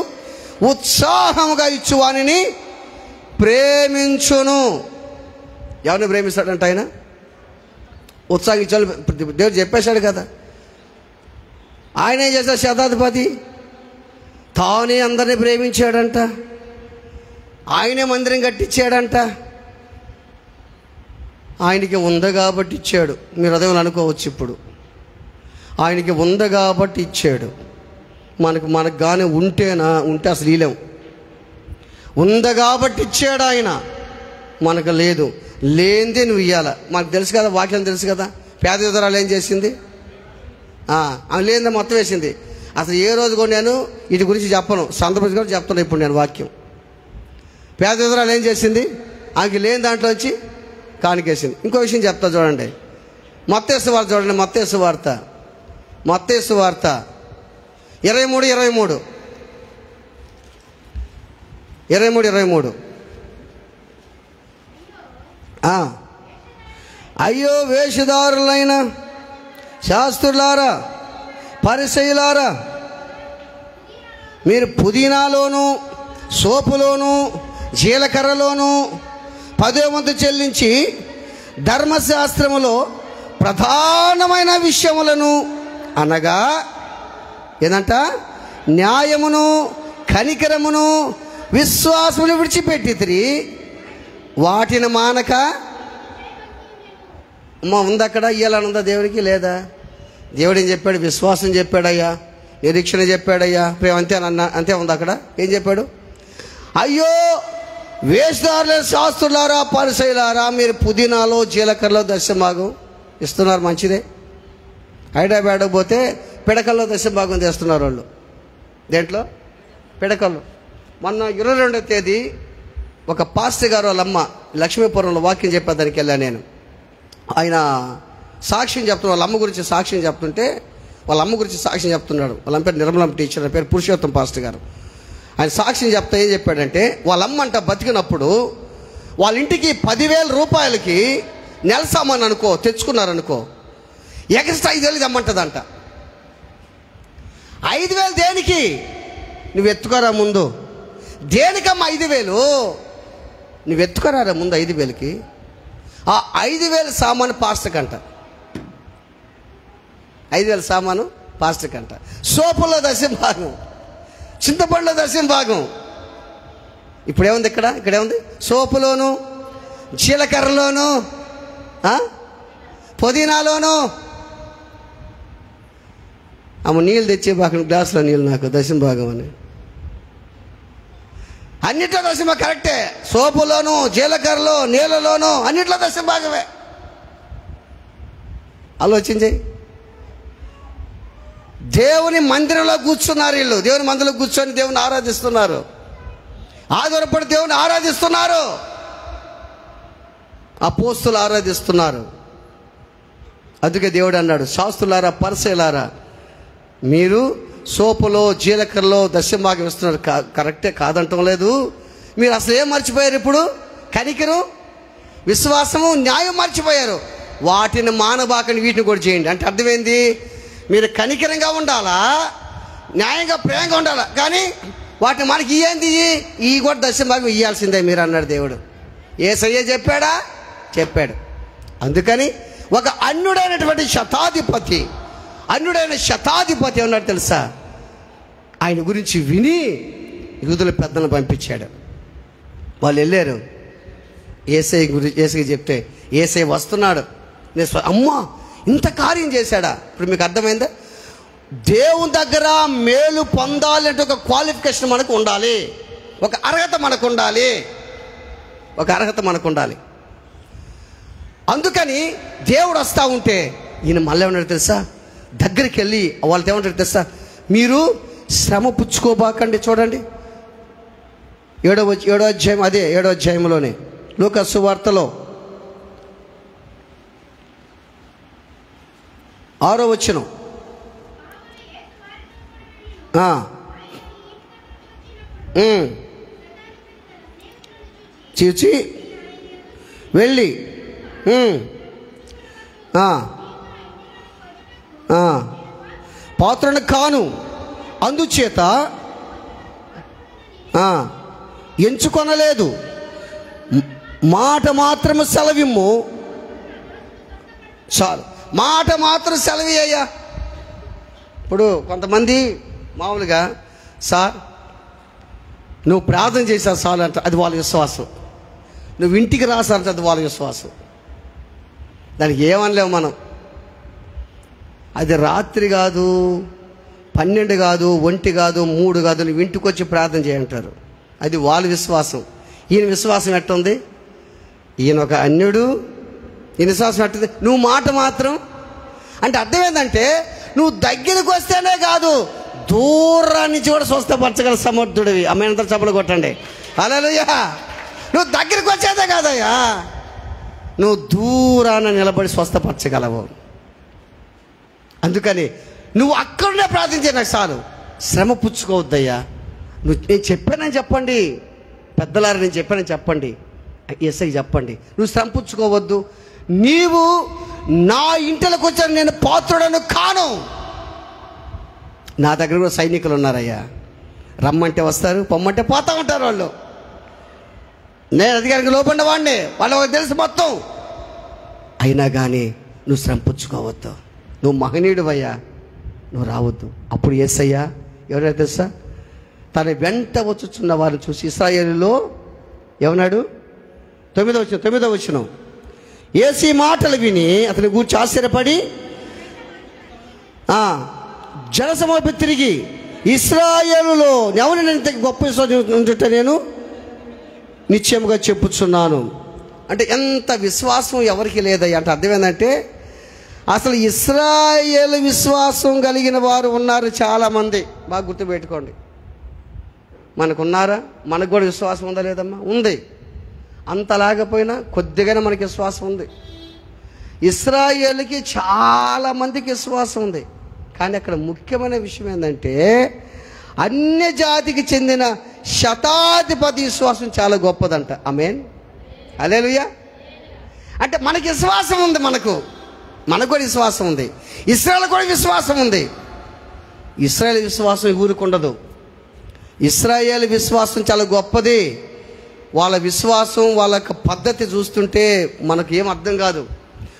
ఉత్సాహముగా ఇచ్చువానిని ప్రేమించును. ఎవరిని ప్రేమిస్తాడంట ఆయన? ఉత్సాహం ఇచ్చాడు. దేవుడు చెప్పేశాడు కదా. ఆయన ఏం చేశాడు? శతాధిపతి తానే అందరినీ ప్రేమించాడంట. ఆయనే మందిరం కట్టించాడంట. ఆయనకి ఉంది కాబట్టి ఇచ్చాడు. మీరు అదే అనుకోవచ్చు. ఇప్పుడు ఆయనకి ఉంది కాబట్టి ఇచ్చాడు. మనకు కానీ ఉంటే అసలు ఇలేం. ఉంది కాబట్టి ఇచ్చాడు ఆయన. మనకు లేదు, లేనిదే నువ్వు ఇవ్వాల. మనకు తెలుసు కదా, వాక్యం తెలుసు కదా. పేద విధవరాలు ఏం చేసింది? ఆమె లేనిదే మొత్తం వేసింది. అసలు ఏ రోజు కూడా నేను వీటి గురించి చెప్పను, సందర్భం కూడా చెప్తాను ఇప్పుడు నేను వాక్యం. పేద విధవరాలు ఏం చేసింది? ఆమెకి లేని దాంట్లో వచ్చి కానికేసింది. ఇంకో విషయం చెప్తా చూడండి. మత్తయి సువార్త చూడండి. మత్తయి సువార్త 23. అయ్యో వేషధారులైన శాస్త్రులారా, పరిసయ్యులారా, మీరు పుదీనాలోను సోపులోను జీలకర్రలోను 10వ వంతు చెల్లించి ధర్మశాస్త్రములో ప్రధానమైన విషయములను అనగా ఏందంట? న్యాయమును కనికరమును విశ్వాసమును విడిచిపెట్టితిరి. వాటిని మానక ఉంది అక్కడ. ఇయ్యాలని ఉందా దేవునికి? లేదా. దేవుడు ఏం చెప్పాడు? విశ్వాసం చెప్పాడయ్యా, నిరీక్షణ చెప్పాడయ్యా, ప్రేమ అంతే ఉంది అక్కడ. ఏం చెప్పాడు? అయ్యో వేషధారులైన శాస్త్రులారా, పరిసయ్యులారా, మీరు పుదీనాలో జీలకర్రలో దశభాగం ఇస్తున్నారు, మంచిదే. హైదరాబాద్ పోతే పిడకల్లో దశభాగం తెస్తున్నారు వాళ్ళు. దేంట్లో? పిడకల్లో. మొన్న 22వ తేదీ ఒక పాస్టర్ గారు వాళ్ళ అమ్మ లక్ష్మీపురంలో వాక్యం చెప్పేదానికి వెళ్ళాను నేను. ఆయన సాక్ష్యం చెప్తున్నాడు. వాళ్ళ అమ్మ గురించి సాక్ష్యం చెప్తుంటే, వాళ్ళ అమ్మ గురించి సాక్ష్యం చెప్తున్నాడు. వాళ్ళ అమ్మ పేరు నిర్మలం టీచర్, పేరు పురుషోత్తం పాస్టర్ గారు. ఆయన సాక్ష్యం చెప్తా ఏం చెప్పాడంటే, వాళ్ళ అమ్మ అంట బతికినప్పుడు వాళ్ళ ఇంటికి 10,000 రూపాయలకి నెల సామాన్ అనుకో తెచ్చుకున్నారనుకో, ఎక్స్ట్రా 5,000 తెమ్మంటదంట. 5,000 దేనికి? నువ్వు ఎత్తుకోరా ముందు. దేనికమ్మా 5,000? నువ్వు ఎత్తుకోరారా ముందు 5,000కి. ఆ 5,000 సామాను పాస్టర్ కంట. 5,000 సామాను పాస్టర్ కంట. సోపులో దశభాగం, చింతపండులో దశభాగం. ఇప్పుడేముంది ఇక్కడేముంది? సోపులోను జీలకర్రలోను పుదీనాలోను ఆమె నీళ్ళు తెచ్చే బాగా గ్లాసులో నీళ్ళు నాకు దశమ భాగం అని. అన్నిట్లో దశమ కరెక్టే, సోపులోను జీలకర్రలో నీళ్ళలోను అన్నిట్లో దశమ భాగమే. ఆలోచించి దేవుని మందిరంలో కూర్చున్నారు వీళ్ళు. దేవుని మందిరంలో కూర్చొని దేవుని ఆరాధిస్తున్నారు, ఆధారపడి దేవుని ఆరాధిస్తున్నారు, అపోస్తులు ఆరాధిస్తున్నారు. అందుకే దేవుడు అన్నాడు, శాస్త్రులారా పరిసయ్యులారా, మీరు సోపులో జీలకర్రలో దశమ భాగం ఇస్తున్నారు, కరెక్టే, కాదంటం లేదు. మీరు అసలు ఏం మర్చిపోయారు? ఇప్పుడు కనికరం, విశ్వాసము, న్యాయం మర్చిపోయారు. వాటిని మానబాకని వీటిని కూడా చేయండి. అంటే అర్థమైంది, మీరు కనికరంగా ఉండాలా, న్యాయంగా ప్రేమగా ఉండాలా, కానీ వాటిని మనకి ఇయ్యంది ఈ కూడా దశమ భాగం ఇయ్యాల్సిందే మీరు అన్నాడు దేవుడు. యేసయ్య చెప్పాడా? చెప్పాడు. అందుకని ఒక అన్యుడైన శతాధిపతి ఉన్నాడు తెలుసా, ఆయన గురించి విని యూదుల పెద్దలను పంపించాడు. వాళ్ళు వెళ్ళారు, యేసయ్య చెప్తే యేసయ్య వస్తున్నాడు. అమ్మా ఇంత కార్యం చేశాడా? ఇప్పుడు మీకు అర్థమైందా? దేవుని దగ్గర మేలు పొందాలంటే ఒక క్వాలిఫికేషన్ మనకు ఉండాలి, ఒక అర్హత మనకు ఉండాలి. అందుకని దేవుడు వస్తూ ఉంటే ఈయన మళ్ళీ ఏమన్నాడు తెలుసా, దగ్గరికి వెళ్ళి వాళ్ళతో ఏమంటారు తెలుసా, మీరు శ్రమ పుచ్చుకోబాకండి. చూడండి 7వ అధ్యాయం, అదే 7వ అధ్యాయంలోనే లూకా సువార్తలో 6వ వచనం. చూచి వెళ్ళి పాత్రను కాను, అందుచేత ఎంచుకొనలేదు, మాట మాత్రము సెలవిమ్ము. చాలు, మాట మాత్రం సెలవి అయ్యా. ఇప్పుడు కొంతమంది మామూలుగా, సార్ నువ్వు ప్రార్థన చేశావు చాలు అంట, అది వాళ్ళ విశ్వాసం. నువ్వు ఇంటికి రాసారంటే అది వాళ్ళ విశ్వాసం. దానికి ఏమనలేవు మనం. అది రాత్రి కాదు, 12 కాదు, 1 కాదు, 3 కాదు, నువ్వు ఇంటికి వచ్చి ప్రార్థన చేయంటారు. అది వాళ్ళ విశ్వాసం. ఈయన విశ్వాసం ఎట్టుంది? ఈయన ఒక అన్యుడు, ఈయన విశ్వాసం ఎట్టుంది? నువ్వు మాట మాత్రం అంటే అర్థం ఏంటంటే, నువ్వు దగ్గరికి వస్తేనే కాదు, దూరం నుంచి కూడా స్వస్థపరచగల సమర్థుడివి. అమ్మాయినంతా చప్పలు కొట్టండి, హల్లెలూయా. నువ్వు దగ్గరికి వచ్చేదే కాదయ్యా, నువ్వు దూరాన నిలబడి స్వస్థపరచగలవు. అందుకని నువ్వు అక్కడనే ప్రార్థించే, నాకు చాలు, శ్రమ పుచ్చుకోవద్దయ్యా. నేను చెప్పానని చెప్పండి, పెద్దలారా నేను చెప్పానని చెప్పండి, యేసయ్య చెప్పండి, నువ్వు శ్రమ పుచ్చుకోవద్దు. నీవు నా ఇంటిలోకి వచ్చాను, నేను పాత్రుడను కాను. నా దగ్గర కూడా సైనికులు ఉన్నారయ్యా, రమ్మంటే వస్తారు, పొమ్మంటే పోతా ఉంటారు వాళ్ళు. నేను అధికారికి లోపడిన వాడిని, వాళ్ళకి తెలుసు మొత్తం. అయినా కానీ నువ్వు శ్రమ పుచ్చుకోవద్దు, నువ్వు మహనీయుడివయ్యా, నువ్వు రావద్దు. అప్పుడు యేసయ్య ఎవరైనా తెలుసా, తన వెంట వచ్చుచున్న వారిని చూసి ఇశ్రాయేలులో ఏమన్నాడు? 9వ వచనం. యేసు మాటలు విని అతని గూర్చి ఆశ్చర్యపడి జనసమూహం తిరిగి, ఇశ్రాయేలులో ఎవరు నేను గొప్ప విశ్వాసం నేను నిశ్చయముగా చెప్పుచున్నాను. అంటే ఎంత విశ్వాసం ఎవరికి లేదయ్యా. అంటే అర్థం ఏంటంటే, అసలు ఇశ్రాయేలు విశ్వాసం కలిగిన వారు ఉన్నారు చాలామంది. బాగా గుర్తుపెట్టుకోండి. మనకున్నారా? మనకు కూడా విశ్వాసం ఉందా లేదమ్మా? ఉంది. అంతలాగపోయినా కొద్దిగానే మనకి విశ్వాసం ఉంది. ఇశ్రాయేలుకి చాలామందికి విశ్వాసం ఉంది. కానీ అక్కడ ముఖ్యమైన విషయం ఏంటంటే, అన్య జాతికి చెందిన శతాధిపతి విశ్వాసం చాలా గొప్పదంట. ఆమేన్, హల్లెలూయా. అంటే మనకి విశ్వాసం ఉంది, మనకు కూడా విశ్వాసం ఉంది. ఇశ్రాయేలు కూడా విశ్వాసం ఉంది. ఇశ్రాయేలు విశ్వాసం ఊరుకుండదు. ఇశ్రాయేలు విశ్వాసం చాలా గొప్పది. వాళ్ళ విశ్వాసం, వాళ్ళ యొక్క పద్ధతి చూస్తుంటే మనకు ఏం అర్థం కాదు.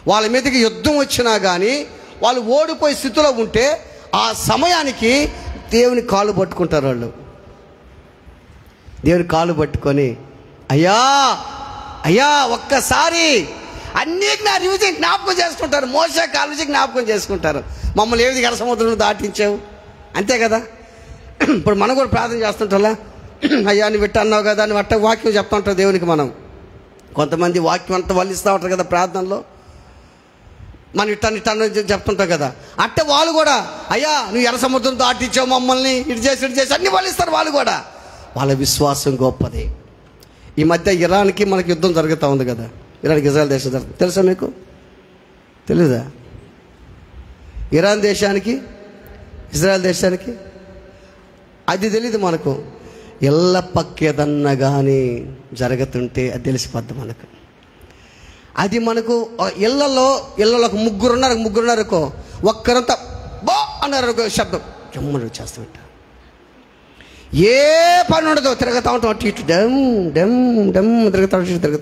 వాళ్ళ మీదకి యుద్ధం వచ్చినా కానీ వాళ్ళు ఓడిపోయే స్థితిలో ఉంటే ఆ సమయానికి దేవుని కాళ్ళు పట్టుకుంటారు. వాళ్ళు దేవుని కాళ్ళు పట్టుకొని, అయ్యా అయ్యా ఒక్కసారి అన్నీ జ్ఞాపకం చేసుకుంటారు. మోసే కాలం నుంచి జ్ఞాపకం చేసుకుంటారు. మమ్మల్ని ఏ విధంగా సముద్రం దాటించావు, అంతే కదా. ఇప్పుడు మనం కూడా ప్రార్థన చేస్తుంటారా, అయ్యా నువ్వు ఇట్ట అన్నావు కదా అని అట్ట వాక్యం చెప్తా ఉంటారు దేవునికి. మనం కొంతమంది వాక్యం అంతా వల్లిస్తూ ఉంటారు కదా ప్రార్థనలో, మనం ఇట్ట చెప్తుంటాం కదా. అట్టే వాళ్ళు కూడా, అయ్యా నువ్వు ఎర్ర సముద్రం దాటించావు మమ్మల్ని, ఇటు చేసి అన్ని వల్లిస్తారు వాళ్ళు కూడా. వాళ్ళ విశ్వాసం గొప్పది. ఈ మధ్య ఇరాన్కి మనకి యుద్ధం జరుగుతూ ఉంది కదా, ఇరాన్కి ఇజ్రాయెల్ దేశం జరుగుతుంది. తెలుసా మీకు? తెలీదా? ఇరాన్ దేశానికి ఇజ్రాయెల్ దేశానికి అది తెలీదు మనకు. ఇళ్ళ పక్క ఏదన్నా కానీ జరుగుతుంటే అది తెలిసిపోద్ది మనకు. అది మనకు ఇళ్ళలో ఒక ముగ్గురున్నారనుకో, ఒక్కరంతా బా అన్నారు శబ్దం జమ్మని వచ్చేస్తూ ఉంటా. ఏ పని ఉండదు, తిరుగుతూ ఉంటాం అటు ఇటు, డమ్ డమ్ డమ్ తిరుగుతూ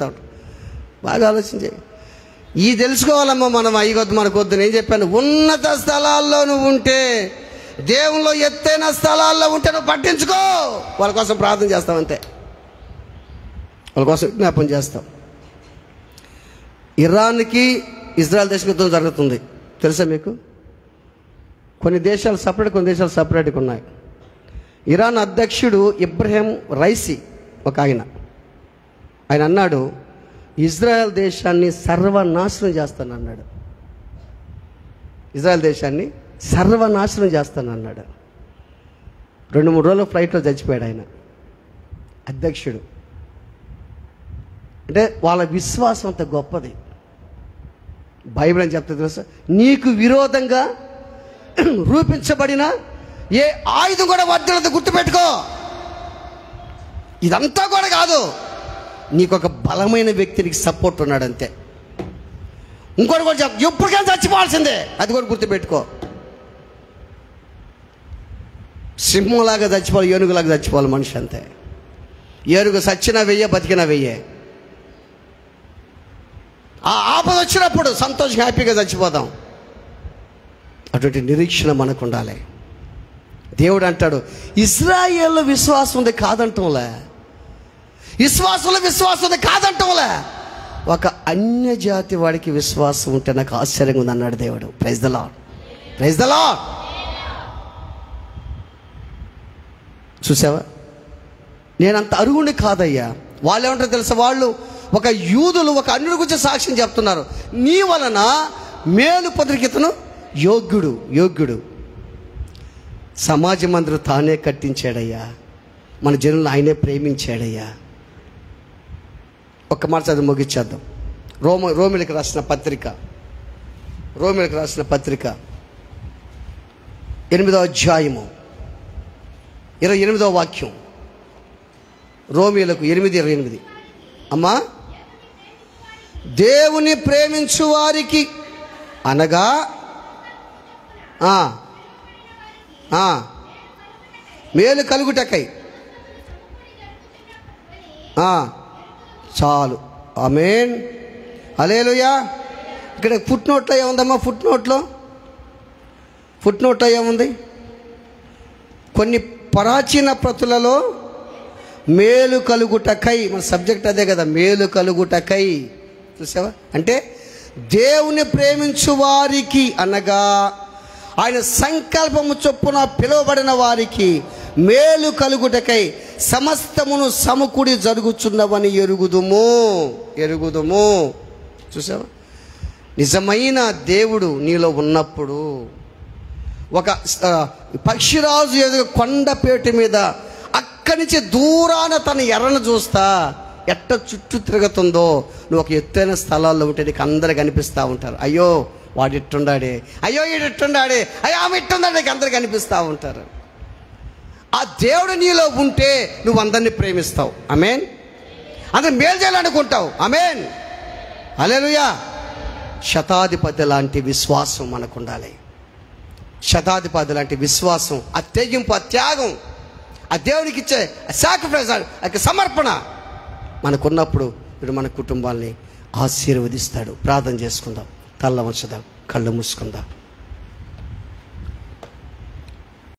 ఉంటాం. బాగా ఆలోచించే ఈ తెలుసుకోవాలమ్మా మనం. అయ్యొద్దు మనకొద్దు. నేను చెప్పాను, ఉన్నత స్థలాల్లో నువ్వు ఉంటే, దేవుల్లో ఎత్తైన స్థలాల్లో ఉంటే నువ్వు పట్టించుకో. వాళ్ళ కోసం ప్రార్థన చేస్తావు అంతే, వాళ్ళ కోసం జ్ఞాపం చేస్తాం. ఇరాన్కి ఇజ్రాయెల్ దేశం యుద్ధం జరుగుతుంది, తెలుసా మీకు? కొన్ని దేశాలు సపరేట్, కొన్ని దేశాలు సపరేట్గా ఉన్నాయి. ఇరాన్ అధ్యక్షుడు ఇబ్రహీం రైసీ ఒక ఆయన అన్నాడు, ఇజ్రాయెల్ దేశాన్ని సర్వనాశనం చేస్తానన్నాడు. ఇజ్రాయెల్ దేశాన్ని సర్వనాశనం చేస్తానన్నాడు. 2-3 రోజులు ఫ్లైట్లో చచ్చిపోయాడు ఆయన, అధ్యక్షుడు. అంటే వాళ్ళ విశ్వాసం అంత గొప్పది. బైబిల్ అని చెప్తే తెలుసా, నీకు విరోధంగా రూపించబడిన ఏ ఆయుధం కూడా వర్ధలతో గుర్తుపెట్టుకో. ఇదంతా కూడా కాదు, నీకు ఒక బలమైన వ్యక్తికి సపోర్ట్ ఉన్నాడు అంతే. ఇంకోటి కూడా చెప్, ఎప్పటికైనా చచ్చిపోవాల్సిందే, అది కూడా గుర్తుపెట్టుకో. సింహంలాగా చచ్చిపోవాలి, ఏనుగులాగా చచ్చిపోవాలి మనిషి అంతే. ఏనుగు సచ్చినా వెయ్యే, బతికినా వెయ్యే. ఆ ఆపద వచ్చినప్పుడు సంతోషంగా హ్యాపీగా చచ్చిపోతాం. అటువంటి నిరీక్షణ మనకు ఉండాలి. దేవుడు అంటాడు, ఇజ్రాయేల్లో విశ్వాసం ఉంది కాదంటంలే, విశ్వాసంలో విశ్వాసం ఉంది కాదంటంలే, ఒక అన్య జాతి వాడికి విశ్వాసం ఉంటే నాకు ఆశ్చర్యంగా ఉంది అన్నాడు దేవుడు. Praise the Lord, praise the Lord. చూసావా, నేనంత అరుగుండి కాదయ్యా. వాళ్ళు ఏమంటారు తెలుసా, వాళ్ళు ఒక యూదులు ఒక అన్యుడి గురించి సాక్ష్యం చెప్తున్నారు, నీ వలన మేలు పొందికితను యోగ్యుడు. సమాజ మందిరం తానే కట్టించాడయ్యా, మన జనులను ఆయనే ప్రేమించాడయ్యా. ఒక్క మాట చదివి ముగించేద్దాం. రోమిలకు రాసిన పత్రిక 8వ అధ్యాయము 28వ వాక్యం. రోమిలకు 8:28. అమ్మా, దేవుని ప్రేమించు వారికి అనగా మేలు కలుగుటకై చాలు. ఆమేన్, హల్లెలూయా. ఇక్కడ ఫుట్నోట్లో ఏముందమ్మా? ఫుట్నోట్లో ఏముంది? కొన్ని ప్రాచీన ప్రతులలో మేలు కలుగుటకై, మన సబ్జెక్ట్ అదే కదా, మేలు కలుగుటకై. చూసావా? అంటే దేవుని ప్రేమించు వారికి అనగా ఆయన సంకల్పము చొప్పున పిలువబడిన వారికి మేలు కలుగుటకై సమస్తమును సమకూడి జరుగుచున్నవని ఎరుగుదుము. చూసావా? నిజమైన దేవుడు నీలో ఉన్నప్పుడు, ఒక పక్షిరాజు ఏదో కొండపేట మీద అక్కడి నుంచి దూరాన తన ఎర్రను చూస్తా ఎట్ట చుట్టూ తిరుగుతుందో, నువ్వు ఒక ఎత్తైన స్థలాల్లో ఉంటే నీకు అందరు కనిపిస్తూ ఉంటారు. అయ్యో వాడు ఇట్టుండాడే, అయ్యో ఈడిట్టుండాడే, అయ్యో ఆమె ఇట్టుందాడే, నీకు అందరు కనిపిస్తూ ఉంటారు. ఆ దేవుడు నీలో ఉంటే నువ్వు అందరినీ ప్రేమిస్తావు. ఆమేన్. అందరు మేలు చేయాలనుకుంటావు. ఆమేన్, హల్లెలూయా. శతాధిపతి లాంటి విశ్వాసం మనకు ఉండాలి. శతాధిపతి లాంటి విశ్వాసం, ఆ తెగింపు, ఆ త్యాగం, ఆ దేవునికి ఇచ్చే సాక్రిఫైస్, ఆ సమర్పణ మనకున్నప్పుడు ఇప్పుడు మన కుటుంబాల్ని ఆశీర్వదిస్తాడు. ప్రార్థన చేసుకుందాం, తల్ల వంచుదాం, కళ్ళు మూసుకుందాం.